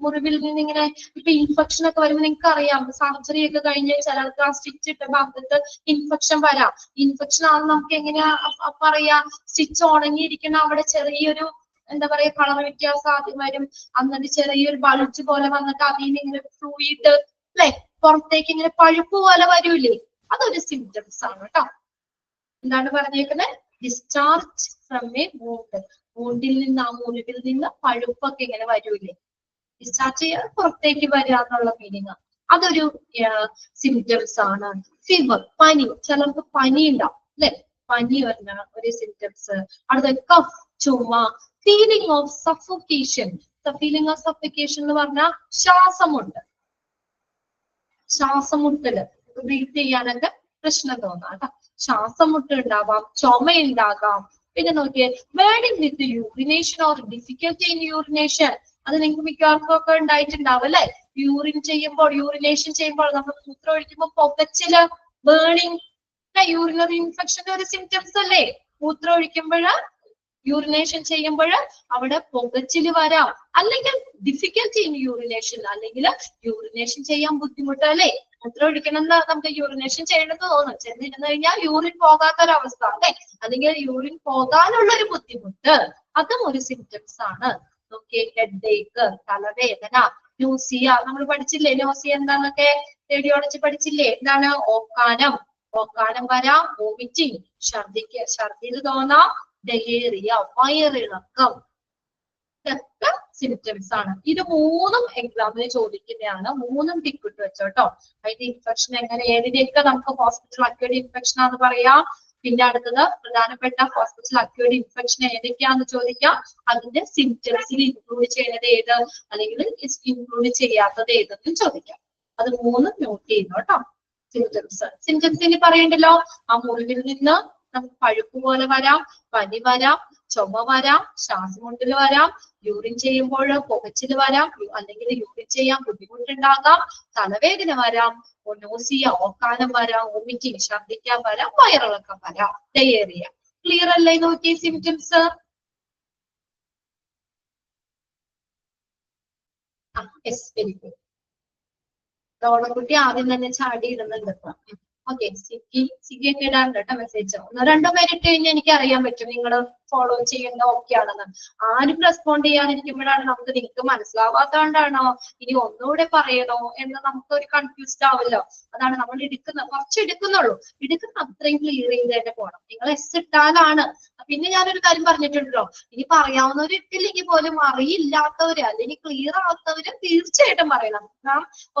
മുറിവിൽ നിന്ന് ഇങ്ങനെ ഇപ്പൊ ഇൻഫെക്ഷൻ ഒക്കെ വരുമ്പോൾ നിങ്ങൾക്ക് അറിയാം, സർജറി ഒക്കെ കഴിഞ്ഞ് ചിലർക്ക് ആ സ്റ്റിച്ച് ഇട്ട ഭാഗത്ത് ഇൻഫെക്ഷൻ വരാം. ഇൻഫെക്ഷൻ ആണെന്ന് നമുക്ക് എങ്ങനെയാ പറയാ? സ്റ്റിച്ച് ഉണങ്ങിയിരിക്കുന്ന അവിടെ ചെറിയൊരു എന്താ പറയാ കളർ വ്യത്യാസം ആദ്യം വരും. എന്നിട്ട് ചെറിയൊരു ബൾജ് പോലെ വന്നിട്ട് അതിൽ നിന്ന് ഇങ്ങനെ ഫ്ലൂയിഡ് അല്ലെ പുറത്തേക്ക് ഇങ്ങനെ പഴുപ്പ് പോലെ വരൂലേ? അതൊരു സിംറ്റംസ് ആണ് കേട്ടോ. എന്താണ് പറഞ്ഞേക്കുന്നത്? Discharge from a wound. വൂണ്ടിൽ നിന്ന്, ആ മുറിവിൽ നിന്ന് പഴുപ്പൊക്കെ ഇങ്ങനെ വരൂലേ? ഡിസ്ചാർജ് ചെയ്യാൻ പുറത്തേക്ക് വരിക എന്നുള്ള മീനിങ്. അതൊരു സിംറ്റംസ് ആണ്. ഫീവർ, പനി. ചിലർക്ക് പനി ഉണ്ടാവും അല്ലെ? പനി വരുന്ന ഒരു സിംറ്റംസ്. അടുത്ത കഫ്, ചുമ. Feeling of suffocation. Feeling of suffocation എന്ന് പറഞ്ഞാൽ ശ്വാസമുണ്ട്, ശ്വാസമുട്ടല്, ബ്രീത്ത് ചെയ്യാനൊക്കെ പ്രശ്നം തോന്നാം കേട്ടോ. ശ്വാസം മുട്ട് ഉണ്ടാവാം, ചുമ ഉണ്ടാകാം. പിന്നെ നോക്കിയേ, burning with urination or difficulty in urination. അത് നിങ്ങൾക്ക് മിക്കവാർക്കും ഒക്കെ ഉണ്ടായിട്ടുണ്ടാവും അല്ലെ? യൂറിനേഷൻ ചെയ്യുമ്പോൾ നമ്മൾ മൂത്രം ഒഴിക്കുമ്പോൾ പുകച്ചില്, ബേണിംഗ്, യൂറിനറി ഇൻഫെക്ഷന്റെ ഒരു സിംറ്റംസ് അല്ലേ? മൂത്രം ഒഴിക്കുമ്പോൾ, യൂറിനേഷൻ ചെയ്യുമ്പോൾ അവിടെ പുകച്ചില് വരാം. അല്ലെങ്കിൽ ഡിഫിക്കൽറ്റി ഇൻ യൂറിനേഷൻ, അല്ലെങ്കിൽ യൂറിനേഷൻ ചെയ്യാൻ ബുദ്ധിമുട്ട് അല്ലെ? മൂത്രം ഒഴിക്കണം നമുക്ക് യൂറിനേഷൻ ചെയ്യണമെന്ന് തോന്നും. ചെന്നിരുന്നു കഴിഞ്ഞാൽ യൂറിൻ പോകാത്തൊരവസ്ഥ അല്ലെ? അല്ലെങ്കിൽ യൂറിൻ പോകാനുള്ള ഒരു ബുദ്ധിമുട്ട്, അതും ഒരു സിംറ്റംസ് ആണ്. ഹെഡേക്ക്, തലവേദന, ന്യൂസിയ. നമ്മൾ പഠിച്ചില്ലേ ന്യൂസിയ എന്താന്നൊക്കെ? റേഡിയോളജി പഠിച്ചില്ലേ? എന്താണ്? ഓക്കാനം വരാം, വോമിറ്റിംഗ്, ഛർദിയിൽ തോന്നാം, ഡയേറിയ, വയറിളക്കം. ഇതൊക്കെ സിംറ്റംസ് ആണ്. ഇത് 3ഉം എക്സാമിന് ചോദിക്കുന്നതാണ്. 3ഉം ടിക്ക് ഇട്ട് വെച്ചോട്ടോ. അതിന്റെ ഇൻഫെക്ഷൻ എങ്ങനെ, ഏതിനെയൊക്കെ നമുക്ക് ഹോസ്പിറ്റൽ അക്വേർഡ് ഇൻഫെക്ഷൻ ആണെന്ന് പറയാം. പിന്നെ അടുത്തത് പ്രധാനപ്പെട്ട ഹോസ്പിറ്റൽ അക്വേർഡ് ഇൻഫെക്ഷൻ ഏതൊക്കെയാന്ന് ചോദിക്കാം. അതിന്റെ സിംറ്റംസിൽ ഇൻക്ലൂഡ് ചെയ്യുന്നത് ഏത്, അല്ലെങ്കിൽ ഇൻക്ലൂഡ് ചെയ്യാത്തത് ഏതെന്നും ചോദിക്കാം. അത് 3ഉം നോട്ട് ചെയ്യുന്നു കേട്ടോ. സിംറ്റംസിന് പറയണ്ടല്ലോ. ആ മുറിവിൽ നിന്ന് നമുക്ക് പഴുപ്പ് പോലെ വരാം, പനി വരാം, ചുമ വരാം, ശ്വാസമുട്ടല് വരാം, യൂറിൻ ചെയ്യുമ്പോൾ പുകച്ചില് വരാം, അല്ലെങ്കിൽ യൂറിൻ ചെയ്യാൻ ബുദ്ധിമുട്ടുണ്ടാകാം, തലവേദന വരാം, നോസിയ, ഓക്കാനം വരാം, വോമിറ്റിംഗ്, ഛർദിക്കാൻ വരാം, വയറിളക്കം വരാം, ഡയേറിയ. ക്ലിയർ അല്ലേ? നോക്കിയ സിംറ്റംസ്. Very good. ഡോളക്കുട്ടി ആദ്യം തന്നെ ചാടി ഇടുന്നുണ്ട്. ഓക്കെ, സിഗി ഒക്കെ ഇടാറുണ്ട് കേട്ടോ മെസ്സേജ്. 1-2 പേര് ഇട്ട് കഴിഞ്ഞാൽ എനിക്ക് അറിയാൻ പറ്റും നിങ്ങള് ഫോളോ ചെയ്യേണ്ട ഒക്കെയാണെന്ന്. ആരും റെസ്പോണ്ട് ചെയ്യാതിരിക്കുമ്പോഴാണ് നമുക്ക് നിങ്ങൾക്ക് മനസ്സിലാവാത്തതുകൊണ്ടാണോ ഇനി ഒന്നുകൂടെ പറയണോ എന്ന് നമുക്കൊരു കൺഫ്യൂസ്ഡ് ആവല്ലോ. അതാണ് നമ്മൾ കുറച്ച് എടുക്കുന്നുള്ളൂ, എടുക്കുന്ന അത്രയും ക്ലിയർ ചെയ്ത് തന്നെ പോകണം. നിങ്ങൾ എസ് ഇട്ടാലാണ്. പിന്നെ ഞാനൊരു കാര്യം പറഞ്ഞിട്ടുണ്ടല്ലോ, ഇനി പറയാവുന്നവർ ഇട്ടില്ലെങ്കിൽ പോലും അറിയില്ലാത്തവര് അല്ലെങ്കിൽ ക്ലിയർ ആവാത്തവര് തീർച്ചയായിട്ടും പറയണം.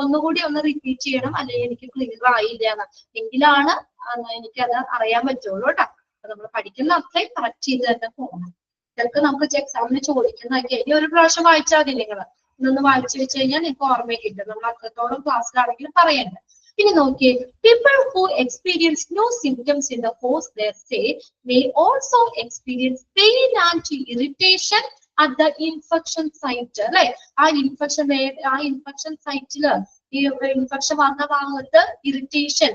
ഒന്നുകൂടി ഒന്ന് റിപ്പീറ്റ് ചെയ്യണം, അല്ലെങ്കിൽ എനിക്ക് ക്ലിയർ ആയില്ല എന്ന്, എങ്കിലാണ് എനിക്കത് അറിയാൻ പറ്റുള്ളൂ കേട്ടോ. അപ്പൊ നമ്മൾ പഠിക്കുന്ന അത്രയും കറക്റ്റ് ചെയ്ത് തന്നെ പോകണം. ഇതൊക്കെ നമുക്ക് എക്സാമിന് ചോദിക്കുന്നതൊക്കെ ഇനി ഒരു പ്രാവശ്യം വായിച്ചാൽ മതി. നിങ്ങൾ ഇന്നൊന്ന് വായിച്ചു വെച്ച് കഴിഞ്ഞാൽ നിങ്ങൾക്ക് ഓർമ്മ കിട്ടും. നമ്മൾ അത്രത്തോളം ക്ലാസ്സിലാണെങ്കിലും പറയണ്ട. ഇനി നോക്കിയേ, people who experience no symptoms in the course they say may also experience pain and irritation at the infection site. അല്ലെ, ആ ഇൻഫെക്ഷൻ സൈറ്റില് ഈ ഇൻഫെക്ഷൻ വന്ന ഭാഗത്ത് ഇറിറ്റേഷൻ,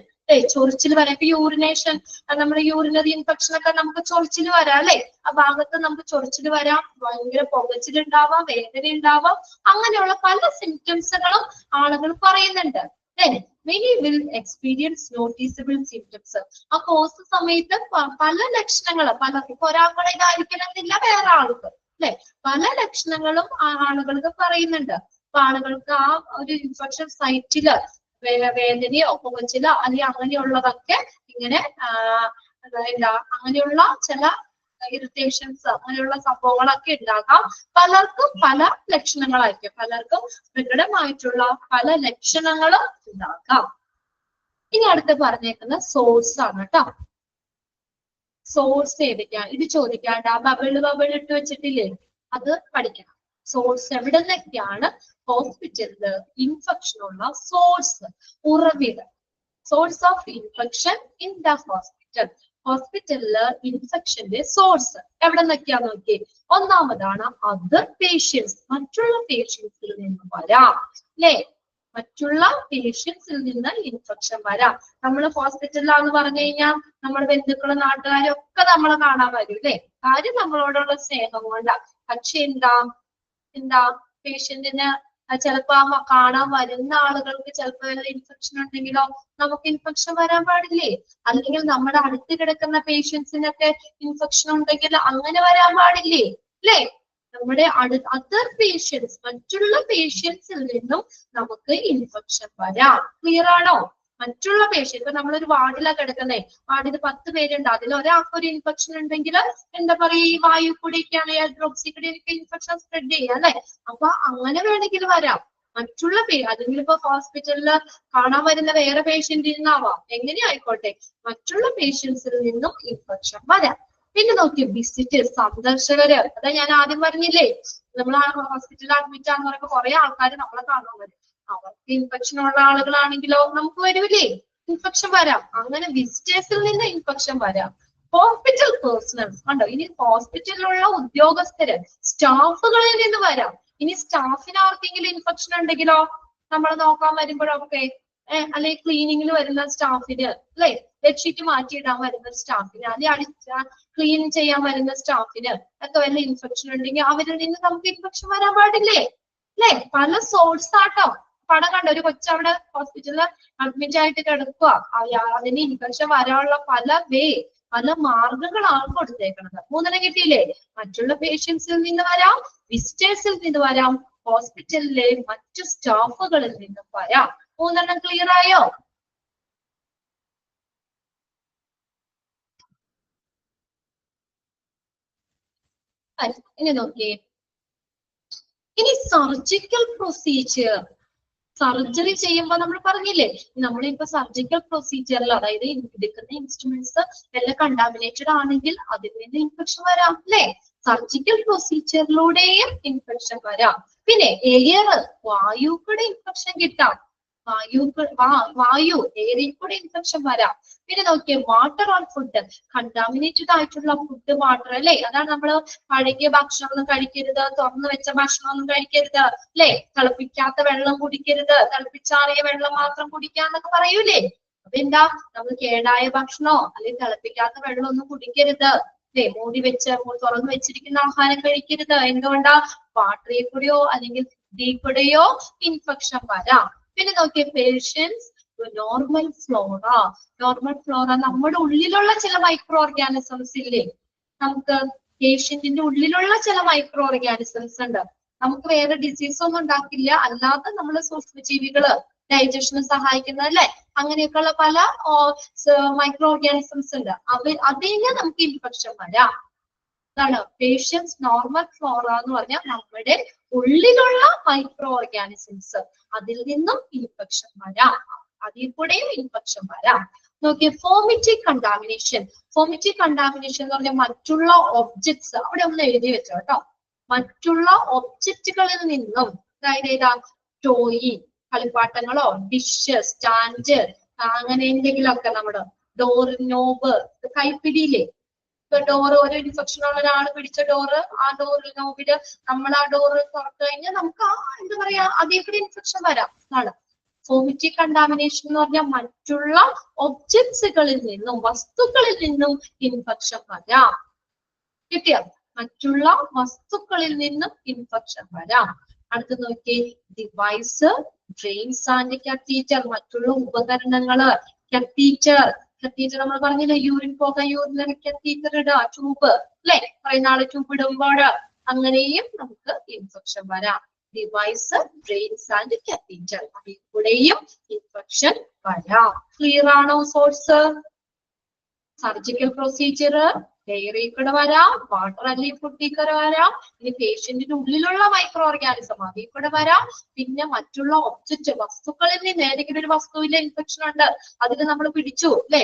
ചൊറിച്ചിൽ വരാം. ഇപ്പൊ യൂറിനേഷൻ, നമ്മുടെ യൂറിനറി ഇൻഫെക്ഷൻ ഒക്കെ നമുക്ക് ചൊറിച്ചിൽ വരാം അല്ലെ. ആ ഭാഗത്ത് നമുക്ക് ചൊറിച്ചിൽ വരാം, ഭയങ്കര പുകച്ചിലുണ്ടാവാം, വേദന ഉണ്ടാവാം, അങ്ങനെയുള്ള പല സിംറ്റംസുകളും ആളുകൾ പറയുന്നുണ്ട്. Many will experience noticeable symptoms. ആ കോഴ്സ് സമയത്ത് പല ലക്ഷണങ്ങളും, ഇപ്പൊ ഒരാൾക്കുടെ ഇതായിരിക്കണമെന്നില്ല, വേറെ ആൾക്ക് അല്ലെ, പല ലക്ഷണങ്ങളും ആളുകൾക്ക് പറയുന്നുണ്ട്. അപ്പൊ ആളുകൾക്ക് ആ ഒരു ഇൻഫെക്ഷൻ സൈറ്റില് വേദനയോ പുകച്ചിലോ അല്ലെങ്കിൽ അങ്ങനെയുള്ളതൊക്കെ ഇങ്ങനെ എന്താ അങ്ങനെയുള്ള ചില ഇറിറ്റേഷൻസ്, അങ്ങനെയുള്ള സംഭവങ്ങളൊക്കെ ഉണ്ടാകാം. പലർക്കും പല ലക്ഷണങ്ങളായിരിക്കും, പലർക്കും പ്രകടമായിട്ടുള്ള പല ലക്ഷണങ്ങളും ഉണ്ടാകാം. ഇനി അടുത്ത് പറഞ്ഞേക്കുന്ന സോഴ്സ് ആണ് കേട്ടോ. സോഴ്സ് ഏതൊക്കെയാണ് ഇത് ചോദിക്കാണ്ട്, ആ ബബിൾ ഇട്ട് വെച്ചിട്ടില്ലേ, അത് പഠിക്കണം. സോഴ്സ് എവിടെ നിന്നൊക്കെയാണ് ഹോസ്പിറ്റലില് ഇൻഫെക്ഷൻ ഉള്ള സോഴ്സ്, ഉറവിടം. Source of infection in the hospital. ഹോസ്പിറ്റലില് ഇൻഫെക്ഷന്റെ സോഴ്സ് എവിടെ നിന്നൊക്കെയാ നോക്കി. ഒന്നാമതാണ് അതർ പേഷ്യൻസ്, മറ്റുള്ള പേഷ്യൻസിൽ നിന്ന് വരാം അല്ലെ. മറ്റുള്ള പേഷ്യൻസിൽ നിന്ന് ഇൻഫെക്ഷൻ വരാം. നമ്മൾ ഹോസ്പിറ്റലിലാന്ന് പറഞ്ഞു കഴിഞ്ഞാൽ നമ്മുടെ ബന്ധുക്കളും നാട്ടുകാരും ഒക്കെ നമ്മളെ കാണാൻ വരും അല്ലെ. കാര്യം നമ്മളോടുള്ള സ്നേഹം കൊണ്ടാ. പക്ഷെ എന്താ പേഷ്യന്റിന് ചിലപ്പോ കാണാൻ വരുന്ന ആളുകൾക്ക് ചിലപ്പോ ഇൻഫെക്ഷൻ ഉണ്ടെങ്കിലോ നമുക്ക് ഇൻഫെക്ഷൻ വരാൻ പാടില്ലേ. അല്ലെങ്കിൽ നമ്മുടെ അടുത്ത് കിടക്കുന്ന പേഷ്യൻസിനൊക്കെ ഇൻഫെക്ഷൻ ഉണ്ടെങ്കിൽ അങ്ങനെ വരാൻ പാടില്ലേ അല്ലേ. നമ്മുടെ അതർ പേഷ്യൻസ്, മറ്റുള്ള പേഷ്യൻസിൽ നിന്നും നമുക്ക് ഇൻഫെക്ഷൻ വരാം. ക്ലിയർ ആണോ? മറ്റുള്ള പേഷ്യന്റ്, ഇപ്പൊ നമ്മളൊരു വാർഡിലാണ് കിടക്കുന്നേ, വാർഡിൽ 10 പേരുണ്ട്, അതിൽ ഒരാൾക്ക് ഒരു ഇൻഫെക്ഷൻ ഉണ്ടെങ്കിൽ എന്താ പറയാ, ഈ വായു കൂടിയൊക്കെയാണ്, ഡ്രോപ്സിൽ കൂടിയൊക്കെ ഇൻഫെക്ഷൻ സ്പ്രെഡ് ചെയ്യാം അല്ലെ. അപ്പൊ അങ്ങനെ വേണമെങ്കിൽ വരാം. മറ്റുള്ള അല്ലെങ്കിൽ ഇപ്പൊ ഹോസ്പിറ്റലില് കാണാൻ വരുന്ന വേറെ പേഷ്യന്റിൽ നിന്നാവാം, എങ്ങനെ ആയിക്കോട്ടെ, മറ്റുള്ള പേഷ്യൻസിൽ നിന്നും ഇൻഫെക്ഷൻ വരാം. പിന്നെ നോക്കി, വിസിറ്റേഴ്സ്, സന്ദർശകര്. അതാ ഞാൻ ആദ്യം പറഞ്ഞില്ലേ, നമ്മൾ ആ ഹോസ്പിറ്റലിൽ അഡ്മിറ്റ് ആണെന്ന് പറയുമ്പോൾ കുറെ ആൾക്കാർ നമ്മളെ കാണാൻ വരും. അവർക്ക് ഇൻഫെക്ഷൻ ഉള്ള ആളുകളാണെങ്കിലോ നമുക്ക് വരൂലേ, ഇൻഫെക്ഷൻ വരാം. അങ്ങനെ വിസിറ്റേഴ്സിൽ നിന്ന് ഇൻഫെക്ഷൻ വരാം. ഹോസ്പിറ്റൽ പേഴ്സണൽസ് കണ്ടോ, ഇനി ഹോസ്പിറ്റലിലുള്ള ഉദ്യോഗസ്ഥര്, സ്റ്റാഫുകളിൽ നിന്ന് വരാം. ഇനി സ്റ്റാഫിന് ആർക്കെങ്കിലും ഇൻഫെക്ഷൻ ഉണ്ടെങ്കിലോ നമ്മൾ നോക്കാൻ വരുമ്പോഴൊക്കെ അല്ലെങ്കിൽ ക്ലീനിങ്ങിൽ വരുന്ന സ്റ്റാഫിന് അല്ലെ, ബെഡ്ഷീറ്റ് മാറ്റിയിടാൻ വരുന്ന സ്റ്റാഫിന്, അല്ലെങ്കിൽ ക്ലീൻ ചെയ്യാൻ വരുന്ന സ്റ്റാഫിന് ഒക്കെ വല്ല ഇൻഫെക്ഷൻ ഉണ്ടെങ്കിൽ അവരിൽ നിന്ന് നമുക്ക് ഇൻഫെക്ഷൻ വരാൻ പാടില്ലേ അല്ലെ. പല സോഴ്സ് ആട്ടോ. പടം കണ്ടോ, ഒരു കൊച്ചവിടെ ഹോസ്പിറ്റലിൽ അഡ്മിറ്റ് ആയിട്ട് കിടക്കുക, അതിന് ഇൻഫെക്ഷൻ വരാനുള്ള പല മാർഗങ്ങളാണ് കൊടുത്തേക്കുന്നത്. 3 കിട്ടിയില്ലേ. മറ്റുള്ള പേഷ്യൻസിൽ നിന്ന് വരാം, വിസിറ്റേഴ്സിൽ നിന്ന് വരാം, ഹോസ്പിറ്റലിലെ മറ്റു സ്റ്റാഫുകളിൽ നിന്നും വരാം. 3 ക്ലിയർ ആയോ? ഇനി നോക്കിയേ, ഇനി സർജിക്കൽ പ്രൊസീജിയർ. സർജറി ചെയ്യുമ്പോൾ നമ്മൾ പറഞ്ഞില്ലേ, നമ്മളിപ്പോ സർജിക്കൽ പ്രൊസീജിയറിൽ, അതായത് എടുക്കുന്ന ഇൻസ്ട്രുമെന്റ്സ് എല്ലാം കണ്ടാമിനേറ്റഡ് ആണെങ്കിൽ അതിൽ നിന്ന് ഇൻഫെക്ഷൻ വരാം അല്ലെ. സർജിക്കൽ പ്രൊസീജിയറിലൂടെയും ഇൻഫെക്ഷൻ വരാം. പിന്നെ എയർ, വായു കൂടെ ഇൻഫെക്ഷൻ കിട്ടാം. വായു എയറിൽ കൂടെ ഇൻഫെക്ഷൻ വരാം. പിന്നെ നോക്കിയേ, വാട്ടർ ഓൺ ഫുഡ്, കണ്ടാമിനേറ്റഡ് ആയിട്ടുള്ള ഫുഡ്, വാട്ടർ അല്ലെ. അതാണ് നമ്മൾ പഴകിയ ഭക്ഷണമൊന്നും കഴിക്കരുത്, തുറന്നു വെച്ച ഭക്ഷണമൊന്നും കഴിക്കരുത് അല്ലെ, തിളപ്പിക്കാത്ത വെള്ളം കുടിക്കരുത്, തിളപ്പിച്ചാറിയ വെള്ളം മാത്രം കുടിക്കാന്നൊക്കെ പറയൂലേ. അതെന്താ, നമ്മൾ കേടായ ഭക്ഷണോ അല്ലെങ്കിൽ തിളപ്പിക്കാത്ത വെള്ളം ഒന്നും കുടിക്കരുത് അല്ലെ. തുറന്നു വെച്ചിരിക്കുന്ന ആഹാരം കഴിക്കരുത്. എന്തുകൊണ്ടാ, വാട്ടറിൽ കൂടെയോ അല്ലെങ്കിൽ ഫുഡിൽ കൂടെയോ ഇൻഫെക്ഷൻ വരാം. പിന്നെ നോക്കിയ പേഷ്യൻസ് നോർമൽ ഫ്ലോറ, നമ്മുടെ ഉള്ളിലുള്ള ചില മൈക്രോ ഓർഗാനിസംസ് ഇല്ലേ, നമുക്ക് പേഷ്യന്റിന്റെ ഉള്ളിലുള്ള ചില മൈക്രോ ഓർഗാനിസംസ് ഉണ്ട്. നമുക്ക് വേറെ ഡിസീസ് ഒന്നും ഉണ്ടാക്കില്ല, അല്ലാതെ നമ്മള് സൂക്ഷ്മജീവികള് ഡൈജഷന് സഹായിക്കുന്ന അല്ലെ, അങ്ങനെയൊക്കെയുള്ള പല മൈക്രോ ഓർഗാനിസംസ് ഉണ്ട്. അതിന് നമുക്ക് ഇൻഫെക്ഷൻ വരാം. അതാണ് പേഷ്യൻസ് നോർമൽ ഫ്ലോറ എന്ന് പറഞ്ഞാൽ നമ്മുടെ ഉള്ളിലുള്ള മൈക്രോ ഓർഗാനിസംസ്, അതിൽ നിന്നും ഇൻഫെക്ഷൻ വരാം, അതിൽ കൂടെയും ഇൻഫെക്ഷൻ വരാം. നോക്കിയേ, ഫോമിറ്റിക് കണ്ടാമിനേഷൻ. ഫോമിറ്റിക് കണ്ടാമിനേഷൻ എന്ന് പറഞ്ഞാൽ മറ്റുള്ള ഒബ്ജക്ട്സ്, അവിടെ ഒന്ന് എഴുതി വെച്ചോ കേട്ടോ, മറ്റുള്ള ഒബ്ജക്റ്റുകളിൽ നിന്നും, അതായത് ഏതാ, ടോയ്, കളിപ്പാട്ടങ്ങളോ, ഡിഷ്, സ്റ്റാൻഡ്, അങ്ങനെ എന്തെങ്കിലുമൊക്കെ, നമ്മുടെ ഡോർ നോബ്, കൈപ്പിടിയിലെ ഡോറ്, ഒരു ഇൻഫെക്ഷൻ ഉള്ള ഒരാൾ പിടിച്ച ഡോറ്, ആ ഡോറ് നോബില് നമ്മൾ ആ ഡോറ് തുറന്നു കഴിഞ്ഞാൽ നമുക്ക് എന്താ പറയാ, അതേ കൂടി ഇൻഫെക്ഷൻ വരാം എന്നാണ്. ഫോമിറ്റിക് കണ്ടാമിനേഷൻ എന്ന് പറഞ്ഞാൽ മറ്റുള്ള ഒബ്ജക്ട്സുകളിൽ നിന്നും, വസ്തുക്കളിൽ നിന്നും ഇൻഫെക്ഷൻ വരാം. കിട്ടിയോ? മറ്റുള്ള വസ്തുക്കളിൽ നിന്നും ഇൻഫെക്ഷൻ വരാം. അടുത്ത് നോക്കി, ഡിവൈസ്, ഡ്രെയിൻസ് ആൻഡ് കത്തീറ്റർ, മറ്റുള്ള ഉപകരണങ്ങള്, കത്തീറ്റർ, കത്തീറ്റർ നമ്മൾ പറഞ്ഞില്ലേ, യൂറിൻ പോകാൻ യൂറിനറി കത്തീറ്റർ ഇടുക, ട്യൂബ് അല്ലെ, കുറെ നാള് ട്യൂബ് ഇടുമ്പോൾ അങ്ങനെയും നമുക്ക് ഇൻഫെക്ഷൻ വരാം. ഡിവൈസ്, ഡ്രെയിൻസ് ആൻഡ് കത്തീറ്റർ, അതിൽ കൂടെയും ഇൻഫെക്ഷൻ വരാം. ക്ലിയർ ആണോ സോഴ്സ്? സർജിക്കൽ പ്രൊസീജിയർ, ഡയറി കൂടെ വരാം, വാട്ടർ അല്ലെങ്കിൽ ഫുഡിൽ കൂടെ വരാം, ഇനി പേഷ്യന്റിന്റെ ഉള്ളിലുള്ള മൈക്രോ ഓർഗാനിസം അതിൽ കൂടെ വരാം, പിന്നെ മറ്റുള്ള ഒബ്ജക്റ്റ്, വസ്തുക്കളിൽ നിന്ന് ഏതെങ്കിലും ഒരു വസ്തുവിന്റെ ഇൻഫെക്ഷൻ ഉണ്ട്, അതിൽ നമ്മൾ പിടിച്ചു അല്ലെ,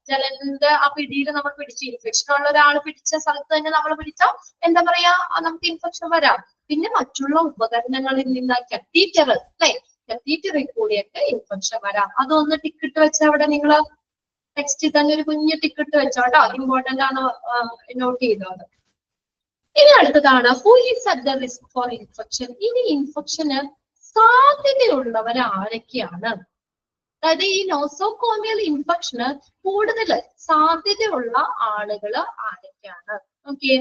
ജലന്റെ ആ പിടിയിൽ നമ്മൾ പിടിച്ചു, ഇൻഫെക്ഷൻ ഉള്ള ഒരാൾ പിടിച്ച സ്ഥലത്ത് തന്നെ നമ്മൾ പിടിച്ചാൽ എന്താ പറയാ, നമുക്ക് ഇൻഫെക്ഷൻ വരാം. പിന്നെ മറ്റുള്ള ഉപകരണങ്ങളിൽ നിന്ന്, കത്തീറ്റർ അല്ലെ, കത്തീറ്ററിൽ കൂടിയൊക്കെ ഇൻഫെക്ഷൻ വരാം. അതൊന്ന് ടിക്കറ്റ് വെച്ച അവിടെ നിങ്ങള് ടെക്സ്റ്റിൽ തന്നെ ഒരു കുഞ്ഞു ടിക്കറ്റ് വെച്ചോട്ടോ, ഇമ്പോർട്ടന്റ് ആണ്, നോട്ട് ചെയ്തോളൂ. ഇനി അടുത്തതാണ്, who is at the risk for infection. ഇനി ഇൻഫെക്ഷന് സാധ്യതയുള്ളവർ ആരൊക്കെയാണ്? അതായത് ഈ നോസോകോമിയൽ ഇൻഫെക്ഷന് കൂടുതൽ സാധ്യതയുള്ള ആളുകൾ ആരൊക്കെയാണ്? Okay,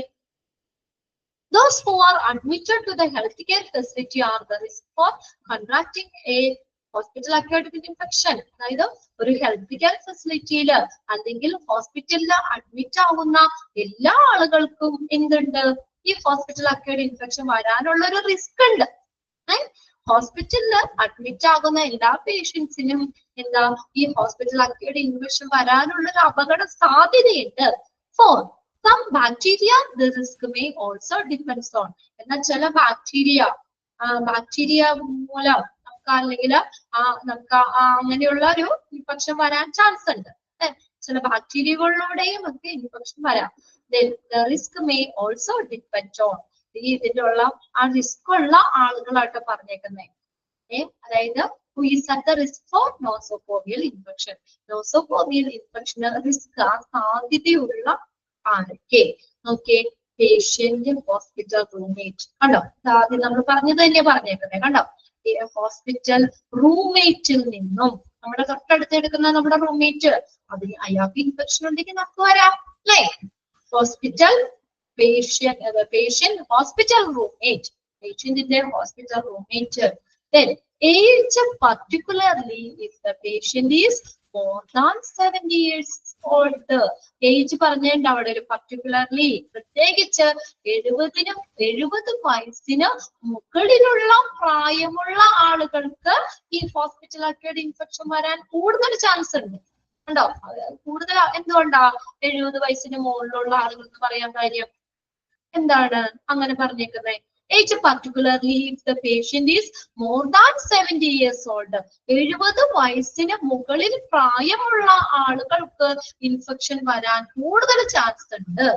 those who are admitted to the healthcare facility are the risk for contracting a hospital acquired infection. അതായത് ഒരു ഹെൽത്ത് കെയർ ഫെസിലിറ്റിയില് അല്ലെങ്കിൽ ഹോസ്പിറ്റലില് അഡ്മിറ്റ് ആവുന്ന എല്ലാ ആളുകൾക്കും എന്തുണ്ട്, ഈ ഹോസ്പിറ്റൽ അക്വയർഡ് ഇൻഫെക്ഷൻ വരാനുള്ള ഒരു റിസ്ക് ഉണ്ട്. ഹോസ്പിറ്റലില് അഡ്മിറ്റ് ആകുന്ന എല്ലാ പേഷ്യൻസിനും എന്താ, ഈ ഹോസ്പിറ്റൽ അക്വയർഡ് ഇൻഫെക്ഷൻ വരാനുള്ള ഒരു അപകട സാധ്യതയുണ്ട്. For some bacteria the risk may also depends on. എന്നാൽ ചില ബാക്ടീരിയ മൂലം നമുക്ക് അല്ലെങ്കിൽ നമുക്ക് അങ്ങനെയുള്ള ഒരു ഇൻഫെക്ഷൻ വരാൻ ചാൻസ് ഉണ്ട്. ചില ബാക്ടീരിയകളിലൂടെയും നമുക്ക് ഇൻഫെക്ഷൻ വരാം. the risk may also depend on. ഇതിന്റെ ഉള്ള ആ റിസ്ക് ഉള്ള ആളുകളായിട്ട് പറഞ്ഞേക്കുന്നത്. അതായത് who is at the risk for nosocomial infection. nosocomial infection risk, ആ സാധ്യതയുള്ള ആരൊക്കെ? Okay, patient, hospital roommate. കണ്ടോ, ആദ്യം നമ്മൾ പറഞ്ഞത് തന്നെ പറഞ്ഞേക്കുന്നത്. കണ്ടോ, ഹോസ്പിറ്റൽ റൂംമേറ്റിൽ നിന്നും, നമ്മുടെ തൊട്ടടുത്ത് എടുക്കുന്ന നമ്മുടെ റൂംമേറ്റ്, അതിന് അയാൾക്ക് ഇൻഫെക്ഷൻ ഉണ്ടെങ്കിൽ നമുക്ക് വരാം അല്ലേ? ഹോസ്പിറ്റൽ പേഷ്യന്റ് ഹോസ്പിറ്റൽ റൂംമേറ്റ്, പേഷ്യന്റിന്റെ hospital roommate. Then age, particularly if the patient is more than 70 years old. Age പറഞ്ഞിട്ടുണ്ട് അവിടെ ഒരു പർട്ടിക്കുലർലി, പ്രത്യേകിച്ച് 70 വയസ്സിന് മുകളിലുള്ള പ്രായമുള്ള ആളുകൾക്ക് ഈ ഹോസ്പിറ്റൽ അക്വയർഡ് ഇൻഫെക്ഷൻ വരാൻ കൂടുതൽ ചാൻസ് ഉണ്ട്. ഉണ്ടോ? കൂടുതൽ എന്തുകൊണ്ടാ 70 വയസ്സിന് മുകളിലുള്ള ആളുകൾക്ക് പറയാൻ കാര്യം എന്താണ് അങ്ങനെ പറഞ്ഞേക്കുന്നത്? Age, particularly if the patient is more than 70 years old. 70 വയസ്സിന് മുകളിൽ പ്രായമുള്ള ആളുകൾക്ക് ഇൻഫെക്ഷൻ വരാൻ കൂടുതൽ ചാൻസ് ഉണ്ട്.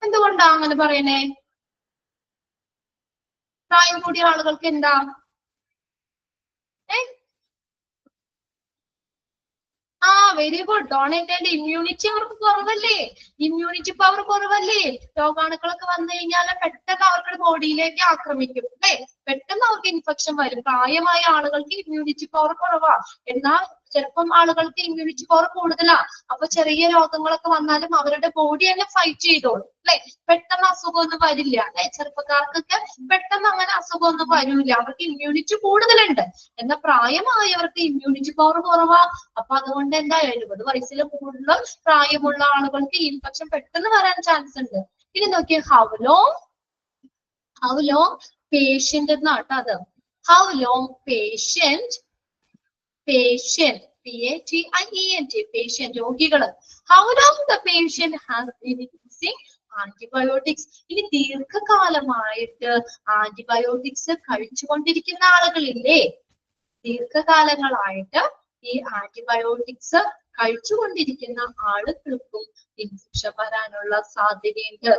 എന്തുകൊണ്ടാ അങ്ങനെ പറയണേ? പ്രായം കൂടിയ ആളുകൾക്ക് എന്താ? Very good. ഡോണേറ്റേന്റെ ഇമ്മ്യൂണിറ്റി അവർക്ക് കുറവല്ലേ? ഇമ്മ്യൂണിറ്റി പവർ കുറവല്ലേ? രോഗാണുക്കളൊക്കെ വന്നു കഴിഞ്ഞാൽ പെട്ടെന്ന് അവരുടെ ബോഡിയിലേക്ക് ആക്രമിക്കും അല്ലേ? പെട്ടെന്ന് അവർക്ക് ഇൻഫെക്ഷൻ വരും. പ്രായമായ ആളുകൾക്ക് ഇമ്മ്യൂണിറ്റി പവർ കുറവാ. എന്നാൽ ചിലപ്പം ആളുകൾക്ക് ഇമ്മ്യൂണിറ്റി പവർ കൂടുതലാ. അപ്പൊ ചെറിയ രോഗങ്ങളൊക്കെ വന്നാലും അവരുടെ ബോഡി തന്നെ ഫൈറ്റ് ചെയ്തോളും അല്ലെ. പെട്ടെന്ന് അസുഖമൊന്നും വരില്ല അല്ലെ. ചെറുപ്പക്കാർക്കൊക്കെ പെട്ടെന്ന് അങ്ങനെ അസുഖമൊന്നും വരില്ല, അവർക്ക് ഇമ്മ്യൂണിറ്റി കൂടുതലുണ്ട്. എന്നാൽ പ്രായമായവർക്ക് ഇമ്മ്യൂണിറ്റി പവർ കുറവാ. അപ്പൊ അതുകൊണ്ട് എന്താ 70 വയസ്സിൽ കൂടുതൽ പ്രായമുള്ള ആളുകൾക്ക് ഇൻഫെക്ഷൻ പെട്ടെന്ന് വരാൻ ചാൻസ് ഉണ്ട്. ഇനി നോക്കിയാൽ ഹൗ ലോങ് പേഷ്യന്റ് എന്നാട്ടോ അത്. ഹൗ ലോങ് പേഷ്യന്റ് രോഗികള്. How long the patient has been using antibiotics. ഇനി ദീർഘകാലമായിട്ട് ആന്റിബയോട്ടിക്സ് കഴിച്ചുകൊണ്ടിരിക്കുന്ന ആളുകളില്ലേ, ദീർഘകാലങ്ങളായിട്ട് ഈ ആന്റിബയോട്ടിക്സ് കഴിച്ചുകൊണ്ടിരിക്കുന്ന ആളുകൾക്കും ഇൻഫെക്ഷൻ വരാനുള്ള സാധ്യതയുണ്ട്.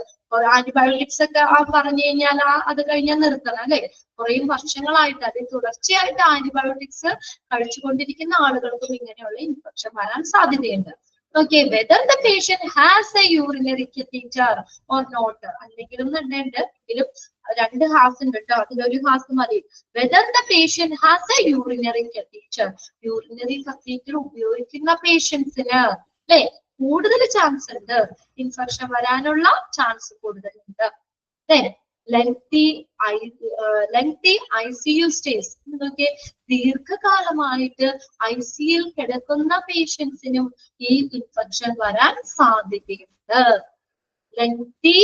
ആന്റിബയോട്ടിക്സ് ഒക്കെ പറഞ്ഞു കഴിഞ്ഞാൽ അത് കഴിഞ്ഞാൽ നിർത്തണം അല്ലെ. കുറെ വർഷങ്ങളായിട്ട് അത് തുടർച്ചയായിട്ട് ആന്റിബയോട്ടിക്സ് കഴിച്ചുകൊണ്ടിരിക്കുന്ന ആളുകൾക്കും ഇങ്ങനെയുള്ള ഇൻഫെക്ഷൻ വരാൻ സാധ്യതയുണ്ട്. Okay, whether the patient has a urinary catheter or not. അല്ലെങ്കിലും എങ്കിലും രണ്ട് ഹാസ് ഉണ്ട് കേട്ടോ, അതിലൊരു ഹാസ് മതി. Whether the patient has a urinary catheter. Urinary catheter ഉപയോഗിക്കുന്ന പേഷ്യൻസിന് അല്ലെ കൂടുതൽ ചാൻസ് ഉണ്ട്, ഇൻഫെക്ഷൻ വരാനുള്ള ചാൻസ് കൂടുതലുണ്ട്. Lengthy ICU stays. നോക്കിയേ, ദീർഘകാലമായിട്ട് ICUയിൽ കിടക്കുന്ന പേഷ്യൻസിനും ഈ ഇൻഫെക്ഷൻ വരാൻ സാധ്യതയുണ്ട്. ലെങ്തി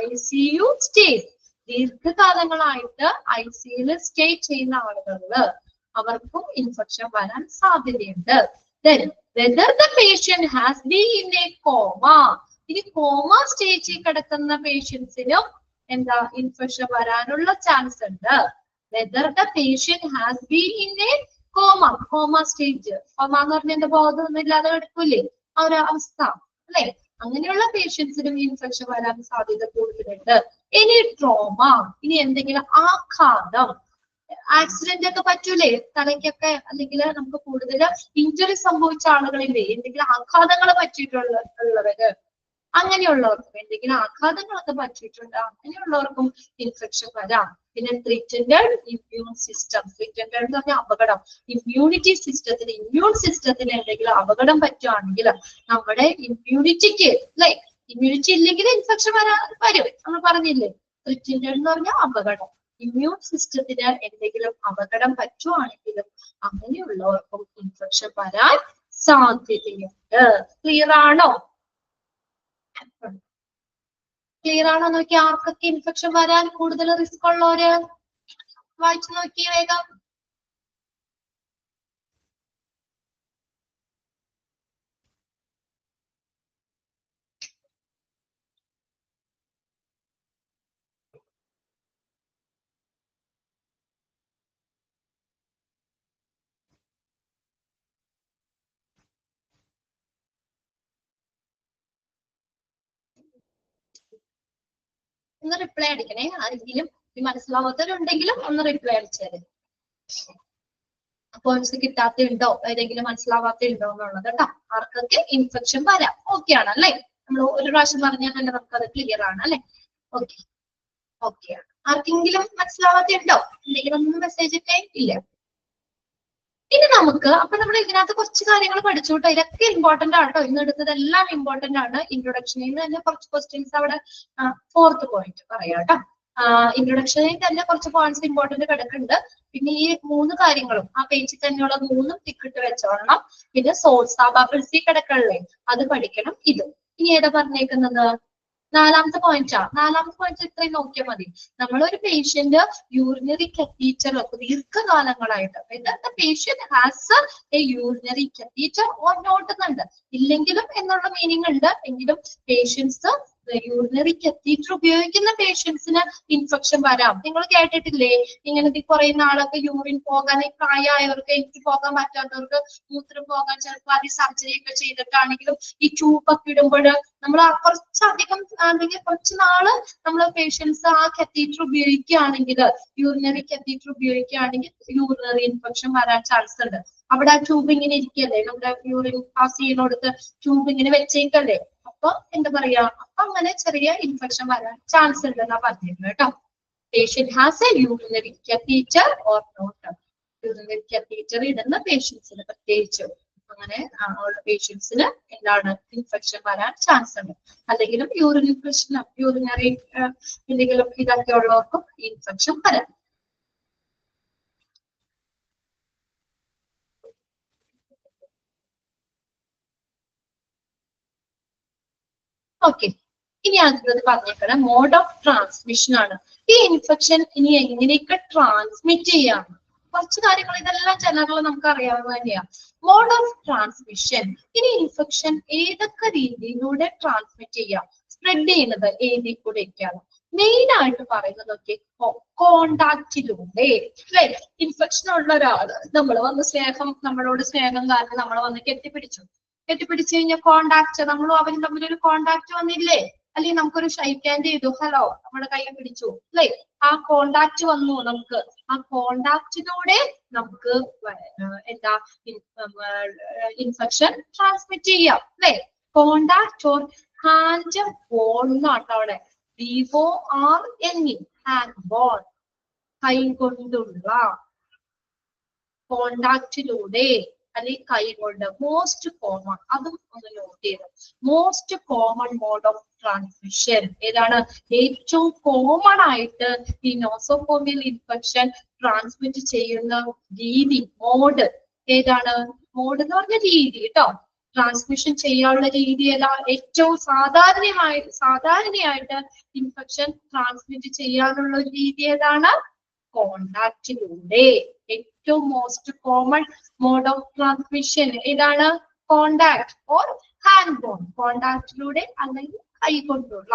ICU സ്റ്റേസ്, ദീർഘകാലങ്ങളായിട്ട് ICUയിൽ സ്റ്റേ ചെയ്യുന്ന ആളുകളില് അവർക്കും ഇൻഫെക്ഷൻ വരാൻ സാധ്യതയുണ്ട്. Then whether the patient has been in a coma. ഇനി കോമ സ്റ്റേജിൽ കിടക്കുന്ന പേഷ്യൻസിനും എന്താ ഇൻഫെക്ഷൻ വരാനുള്ള ചാൻസ് ഉണ്ട്. Whether the patient has been in A comma stage. Comma എന്ന് പറഞ്ഞാൽ എന്റെ ബോധമൊന്നും ഇല്ലാതെ കിടക്കൂലേ, ആ ഒരു അവസ്ഥ അല്ലെ. അങ്ങനെയുള്ള പേഷ്യൻസിനും ഇൻഫെക്ഷൻ വരാൻ സാധ്യത കൂടുതലുണ്ട്. ഇനി ട്രോമ, ഇനി എന്തെങ്കിലും ആഘാതം, ആക്സിഡന്റ് ഒക്കെ പറ്റൂലേ തലയ്ക്കൊക്കെ, അല്ലെങ്കിൽ നമുക്ക് കൂടുതൽ ഇഞ്ചുറി സംഭവിച്ച ആളുകളില്ലേ, എന്തെങ്കിലും ആഘാതങ്ങൾ പറ്റിയിട്ടുള്ളവര്, അങ്ങനെയുള്ളവർക്കും എന്തെങ്കിലും ആഘാതങ്ങളൊക്കെ പറ്റിയിട്ടുണ്ട്, അങ്ങനെയുള്ളവർക്കും ഇൻഫെക്ഷൻ വരാം. പിന്നെ ത്രിറ്റൻഡ് ഇമ്മ്യൂൺ സിസ്റ്റം. ത്രിറ്റൻഡ് എന്ന് പറഞ്ഞാൽ അപകടം. ഇമ്മ്യൂൺ സിസ്റ്റത്തിന് എന്തെങ്കിലും അപകടം പറ്റുകയാണെങ്കിൽ നമ്മുടെ ഇമ്മ്യൂണിറ്റിക്ക് ഇമ്മ്യൂണിറ്റി ഇല്ലെങ്കിൽ ഇൻഫെക്ഷൻ വരും നമ്മൾ പറഞ്ഞില്ലേ. ത്രിറ്റൻഡ് എന്ന് പറഞ്ഞാൽ അപകടം. ഇമ്മ്യൂൺ സിസ്റ്റത്തിന് എന്തെങ്കിലും അപകടം പറ്റുവാണെങ്കിലും അങ്ങനെയുള്ളവർക്കും ഇൻഫെക്ഷൻ വരാൻ സാധ്യതയുണ്ട്. ക്ലിയർ ആണോ? ക്ലിയർ ആണോ നോക്കി. ആർക്കൊക്കെ ഇൻഫെക്ഷൻ വരാൻ കൂടുതൽ റിസ്ക് ഉള്ളവര് വായിച്ചു നോക്കിയേ വേഗം. ഒന്ന് റിപ്ലൈ അടിക്കണേ. ആരെങ്കിലും മനസ്സിലാവാത്തവരുണ്ടെങ്കിലും ഒന്ന് റിപ്ലൈ അടിച്ചേരെ. പോയിന്റ്സ് കിട്ടാത്തുണ്ടോ, ഏതെങ്കിലും മനസ്സിലാവാത്തുണ്ടോ എന്നുള്ളത് കേട്ടോ. ആർക്കൊക്കെ ഇൻഫെക്ഷൻ വരാം. ഓക്കെ ആണല്ലേ? നമ്മൾ ഒരു പ്രാവശ്യം പറഞ്ഞാൽ തന്നെ നമുക്കത് ക്ലിയർ ആണ് അല്ലെ. ഓക്കെ ആണ്. ആർക്കെങ്കിലും മനസ്സിലാവാത്തുണ്ടോ? എന്തെങ്കിലും ഒന്നും മെസ്സേജ് ഇട്ടേ ഇല്ല. ഇനി നമുക്ക് അപ്പൊ നമ്മൾ ഇതിനകത്ത് കുറച്ച് കാര്യങ്ങൾ പഠിച്ചു കേട്ടോ. ഇതൊക്കെ ഇമ്പോർട്ടന്റ് ആണ് കേട്ടോ. ഇന്ന് എടുത്തതെല്ലാം ഇമ്പോർട്ടന്റ് ആണ്. ഇൻട്രൊഡക്ഷനിൽ നിന്ന് തന്നെ കുറച്ച് ക്വസ്റ്റ്യൻസ് അവിടെ 4th പോയിന്റ് പറയാം കേട്ടോ. ഇൻട്രൊഡക്ഷനിൽ തന്നെ കുറച്ച് പോയിന്റ്സ് ഇമ്പോർട്ടന്റ് കിടക്കുന്നുണ്ട്. പിന്നെ ഈ 3 കാര്യങ്ങളും ആ പേജിൽ തന്നെയുള്ള 3 ടിക്കിട്ട് വെച്ചോളണം. പിന്നെ സോഴ്സ് ബബിൾസി കിടക്കണല്ലേ, അത് പഠിക്കണം. ഇത് ഇനി ഏതാ പറഞ്ഞേക്കുന്നത്? 4ാമത്തെ പോയിന്റാ. 4ാമത്തെ പോയിന്റ് ഇത്രയും നോക്കിയാൽ മതി. നമ്മളൊരു പേഷ്യന്റ് യൂറിനറി കത്തീറ്റർ ദീർഘകാലങ്ങളായിട്ട് patient has a urinary catheter or not എന്നുണ്ട്. ഇല്ലെങ്കിലും എന്നുള്ള മീനിങ് ഉണ്ട്. എങ്കിലും പേഷ്യൻസ് യൂറിനറി കത്തീറ്റർ ഉപയോഗിക്കുന്ന പേഷ്യൻസിന് ഇൻഫെക്ഷൻ വരാം. നിങ്ങൾ കേട്ടിട്ടില്ലേ ഇങ്ങനെ കുറെ നാളൊക്കെ യൂറിൻ പോകാൻ, പ്രായമായവർക്ക്, എനിക്ക് പോകാൻ പറ്റാത്തവർക്ക്, മൂത്രം പോകാൻ ചിലപ്പോൾ അത് സർജറി ഒക്കെ ചെയ്തിട്ടാണെങ്കിലും ഈ ട്യൂബൊക്കെ ഇടുമ്പോൾ നമ്മൾ കുറച്ചധികം അല്ലെങ്കിൽ കുറച്ച് നാള് നമ്മൾ പേഷ്യൻസ് ആ കത്തീറ്റർ ഉപയോഗിക്കുകയാണെങ്കിൽ, യൂറിനറി കത്തീറ്റർ ഉപയോഗിക്കുകയാണെങ്കിൽ യൂറിനറി ഇൻഫെക്ഷൻ വരാൻ ചാൻസ് ഉണ്ട്. അവിടെ ആ ട്യൂബ് ഇങ്ങനെ ഇരിക്കല്ലേ, നമ്മുടെ യൂറിൻ പാസ് ചെയ്യുന്നിടത്ത് ട്യൂബ് ഇങ്ങനെ വെച്ചേക്കല്ലേ. അപ്പൊ എന്താ പറയാ, അപ്പൊ അങ്ങനെ ചെറിയ ഇൻഫെക്ഷൻ വരാൻ ചാൻസ് ഉണ്ടെന്നാ പറഞ്ഞിരുന്നു കേട്ടോ. Patient has a urinary catheter or not. Urinary catheter ഇടുന്ന പേഷ്യൻസിന് പ്രത്യേകിച്ച് അങ്ങനെ ഉള്ള പേഷ്യൻസിന് എന്താണ് ഇൻഫെക്ഷൻ വരാൻ ചാൻസ് ഉണ്ട്. അല്ലെങ്കിലും യൂറിൻ ഇൻഫെക്ഷൻ, യൂറിനറി എന്തെങ്കിലും ഇതൊക്കെ ഉള്ളവർക്കും ഇൻഫെക്ഷൻ വരാം. ഓക്കെ, ഇനി അടുത്തത് പറഞ്ഞേക്കണ മോഡ് ഓഫ് ട്രാൻസ്മിഷൻ ആണ്. ഈ ഇൻഫെക്ഷൻ ഇനി എങ്ങനെയൊക്കെ ട്രാൻസ്മിറ്റ് ചെയ്യാം, കുറച്ച് കാര്യങ്ങൾ ഇതെല്ലാം ജനറൽ നമുക്ക് അറിയാവുന്ന തന്നെയാണ്. മോഡ് ഓഫ് ട്രാൻസ്മിഷൻ, ഇനി ഇൻഫെക്ഷൻ ഏതൊക്കെ രീതിയിലൂടെ ട്രാൻസ്മിറ്റ് ചെയ്യാം, സ്പ്രെഡ് ചെയ്യുന്നത് ഏതിൽ കൂടെയൊക്കെയാണ്? മെയിൻ ആയിട്ട് പറയുന്നതൊക്കെ കോണ്ടാക്റ്റിലൂടെ, അല്ലെ? ഇൻഫെക്ഷൻ ഉള്ള ഒരാള് നമ്മൾ വന്ന് നമ്മളോട് സ്നേഹം കാരണം നമ്മൾ വന്ന് കെട്ടിപ്പിടിച്ചു കഴിഞ്ഞാൽ കോണ്ടാക്ട്, നമ്മളും അവരും തമ്മിലൊരു കോണ്ടാക്ട് വന്നില്ലേ? അല്ലെങ്കിൽ നമുക്കൊരു ഷൈക്ക് ഹാൻഡ് ചെയ്തു, ഹലോ, നമ്മുടെ കൈ പിടിച്ചു, അല്ലെ? ആ കോണ്ടാക്ട് വന്നു. നമുക്ക് ആ കോണ്ടാക്റ്റിലൂടെ നമുക്ക് എന്താ ഇൻഫെക്ഷൻ ട്രാൻസ്മിറ്റ് ചെയ്യാം, അല്ലെ? കോണ്ടാക്ട് ഓർ ഹാൻഡ് ബോൺ എന്നാട്ടോ അവിടെ, BORNE, ഹാൻഡ് ബോൺ, കൈ കൊണ്ടുള്ള കോണ്ടാക്റ്റിലൂടെ അല്ലെങ്കിൽ കൈ കൊണ്ട്. മോസ്റ്റ് കോമൺ, അതും ഒന്ന് നോട്ട് ചെയ്ത്, most common mode of transmission ഏതാണ്? ഏറ്റവും കോമൺ ആയിട്ട് ഈ നോസോകോമിയൽ ഇൻഫെക്ഷൻ ട്രാൻസ്മിറ്റ് ചെയ്യുന്ന രീതി, മോഡ് ഏതാണ്? മോഡ് എന്ന് പറഞ്ഞ രീതി കേട്ടോ. ട്രാൻസ്മിഷൻ ചെയ്യാനുള്ള രീതി ഏതാ? ഏറ്റവും സാധാരണയായിട്ട് ഇൻഫെക്ഷൻ ട്രാൻസ്മിറ്റ് ചെയ്യാനുള്ള രീതി ഏതാണ്? കോണ്ടാക്റ്റിലൂടെ. ഏറ്റവും most common mode of transmission ഏതാണ്? കോണ്ടാക്ട് ഓർ ഹാൻഡ് ബോൺ, കോണ്ടാക്റ്റിലൂടെ അല്ലെങ്കിൽ കൈ കൊണ്ടുള്ള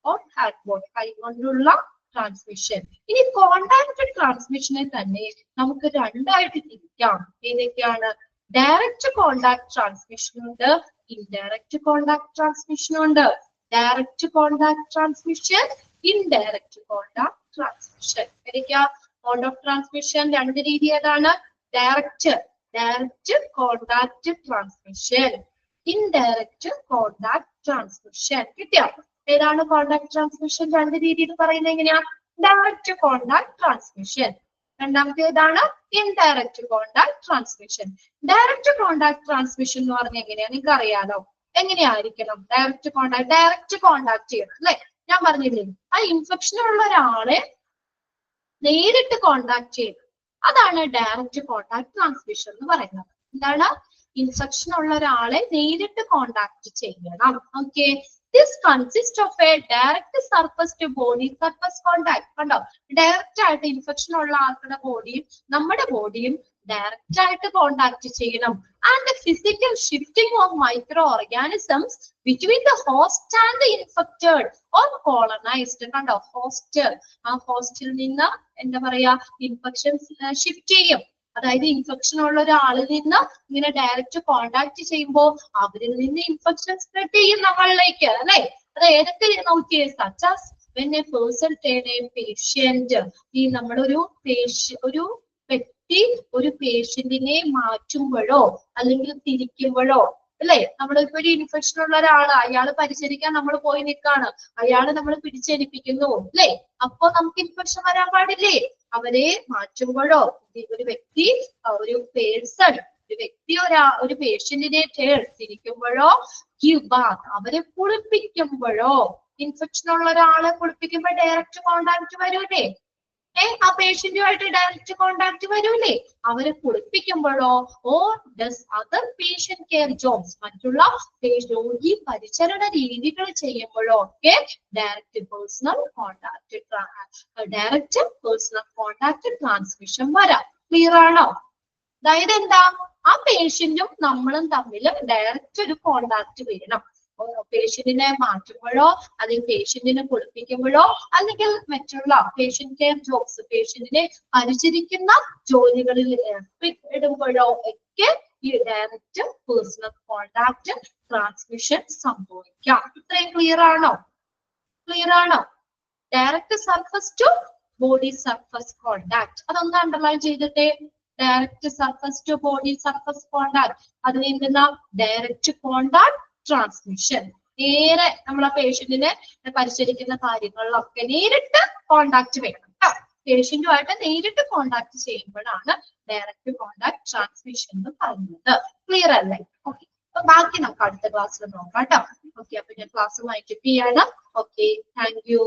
ഓർ ഹാൻഡ് ബോൺ, കൈ കൊണ്ടുള്ള ട്രാൻസ്മിഷൻ. ഇനി കോണ്ടാക്ട് ട്രാൻസ്മിഷനെ തന്നെ നമുക്ക് രണ്ടായിട്ട് തിരിക്കാം. ഏതൊക്കെയാണ്? ഡയറക്റ്റ് കോണ്ടാക്ട് ട്രാൻസ്മിഷൻ ഉണ്ട്, ഇൻഡയറക്റ്റ് കോണ്ടാക്ട് ട്രാൻസ്മിഷൻ ഉണ്ട്. Direct contact transmission, indirect contact transmission. ഏതൊക്കെയാ മോഡ് ഓഫ് ട്രാൻസ്മിഷൻ? രണ്ട് രീതി ഏതാണ്? Direct contact transmission, indirect contact transmission. കിട്ടിയോ? ഏതാണ് കോണ്ടാക്ട് ട്രാൻസ്മിഷൻ? രണ്ട് രീതിയിൽ പറയുന്നത് എങ്ങനെയാ? Direct contact transmission. രണ്ടാമത്തെ ഏതാണ്? Indirect contact transmission. Direct contact transmission എന്ന് പറഞ്ഞാൽ എങ്ങനെയാ? നിങ്ങൾക്ക് അറിയാലോ. എങ്ങനെയായിരിക്കണം ഡയറക്റ്റ് കോണ്ടാക്ട് ചെയ്യണം, അല്ലെ? ഞാൻ പറഞ്ഞില്ലേ, ആ ഇൻഫെക്ഷൻ ഉള്ള ഒരാളെ നേരിട്ട് കോണ്ടാക്ട് ചെയ്ത്, അതാണ് ഡയറക്റ്റ് കോണ്ടാക്ട് ട്രാൻസ്മിഷൻ എന്ന് പറയുന്നത്. എന്താണ്? ഇൻഫെക്ഷൻ ഉള്ള ഒരാളെ നേരിട്ട് കോണ്ടാക്ട് ചെയ്യണം. Okay, this consist of a direct surface to body surface contact. കണ്ടോ, ഡയറക്റ്റ് ആയിട്ട് ഇൻഫെക്ഷൻ ഉള്ള ആൾക്കുടെ ബോഡിയും നമ്മുടെ ബോഡിയും ഡയറക്റ്റ് ആയിട്ട് കോണ്ടാക്ട് ചെയ്യണം. And the physical shifting of microorganisms between the host and the infected or colonised. കണ്ടോ, ഹോസ്റ്റ്, ആ ഹോസ്റ്റിൽ നിന്ന് എന്താ പറയാ, ഇൻഫെക്ഷൻ ഷിഫ്റ്റ് ചെയ്യും. അതായത് ഇൻഫെക്ഷൻ ഉള്ള ഒരാളിൽ നിന്ന് ഇങ്ങനെ ഡയറക്റ്റ് കോണ്ടാക്ട് ചെയ്യുമ്പോൾ അവരിൽ നിന്ന് ഇൻഫെക്ഷൻ സ്പ്രെഡ് ചെയ്യും നമ്മളിലേക്ക്, അല്ലെ? അത് ഏതൊക്കെ നോക്കിയേ? Such as when a person turn a patient, ഈ നമ്മളൊരു വ്യക്തി ഒരു പേഷ്യന്റിനെ മാറ്റുമ്പോഴോ അല്ലെങ്കിൽ തിരിക്കുമ്പോഴോ, അല്ലെ? നമ്മളിപ്പോ ഒരു ഇൻഫെക്ഷൻ ഉള്ള ഒരാള്, അയാള് പരിചരിക്കാൻ നമ്മൾ പോയി നിൽക്കാണ്, അയാള് നമ്മൾ പിടിച്ചേൽപ്പിക്കുന്നു, അല്ലെ? അപ്പൊ നമുക്ക് ഇൻഫെക്ഷൻ വരാൻ പാടില്ലേ? അവരെ മാറ്റുമ്പോഴോ, ഒരു വ്യക്തി ഒരു പേഷ്യന്റിനെ തിരിക്കുമ്പോഴോ, ഗിവ് ബാത്ത്, അവരെ കുളിപ്പിക്കുമ്പോഴോ, ഇൻഫെക്ഷൻ ഉള്ള ഒരാളെ കുളിപ്പിക്കുമ്പോ ഡയറക്റ്റ് കോണ്ടാക്ട് വരൂലേ? ആ പേഷ്യന്റുമായിട്ട് ഡയറക്റ്റ് കോണ്ടാക്ട് വരൂലേ? അവരെ കുളിപ്പിക്കുമ്പോഴോ, or does other patient care jobs, മറ്റുള്ള രോഗി പരിചരണ രീതികൾ ചെയ്യുമ്പോഴോ ഒക്കെ ഡയറക്റ്റ് പേഴ്സണൽ കോണ്ടാക്ട് ട്രാൻസ്മിഷൻ വരാം. ക്ലിയർ ആണോ? അതായത് എന്താ, ആ പേഷ്യന്റും നമ്മളും തമ്മിൽ ഡയറക്റ്റ് ഒരു കോണ്ടാക്ട് വരണം. പേഷ്യന്റിനെ മാറ്റുമ്പോഴോ അല്ലെങ്കിൽ പേഷ്യന്റിനെ കുളിപ്പിക്കുമ്പോഴോ അല്ലെങ്കിൽ മറ്റുള്ള പേഷ്യന്റ് കെയർ ജോബ്സ്, പേഷ്യന്റിനെ പരിചരിക്കുന്ന ജോലികളിൽ ഏർപ്പെടുമ്പോഴോ ഒക്കെ ഈ ഡയറക്റ്റ് പേഴ്സണൽ കോണ്ടാക്ട് ട്രാൻസ്മിഷൻ സംഭവിക്കാം. ഇത്രയും ക്ലിയർ ആണോ? Direct surface to body surface contact, അതൊന്ന് അണ്ടർലൈൻ ചെയ്തിട്ടേ. Direct surface to body surface contact, അതിൽ നിന്ന് ഡയറക്റ്റ് കോണ്ടാക്ട് ട്രാൻസ്മിഷൻ, നേരെ നമ്മൾ ആ പേഷ്യന്റിനെ പരിചരിക്കുന്ന കാര്യങ്ങളിലൊക്കെ നേരിട്ട് കോണ്ടാക്ട് വേണം. പേഷ്യന്റുമായിട്ട് നേരിട്ട് കോണ്ടാക്ട് ചെയ്യുമ്പോഴാണ് ഡയറക്റ്റ് കോണ്ടാക്ട് ട്രാൻസ്മിഷൻ എന്ന് പറയുന്നത്. ക്ലിയർ അല്ലേ? ഓക്കെ, അപ്പൊ ബാക്കി നമുക്ക് അടുത്ത ക്ലാസ്സിൽ നോക്കാം കേട്ടോ. ഓക്കെ, അപ്പൊ ഞാൻ ക്ലാസ് വൈൻഡപ്പ് ചെയ്യാണ്. Okay, thank you.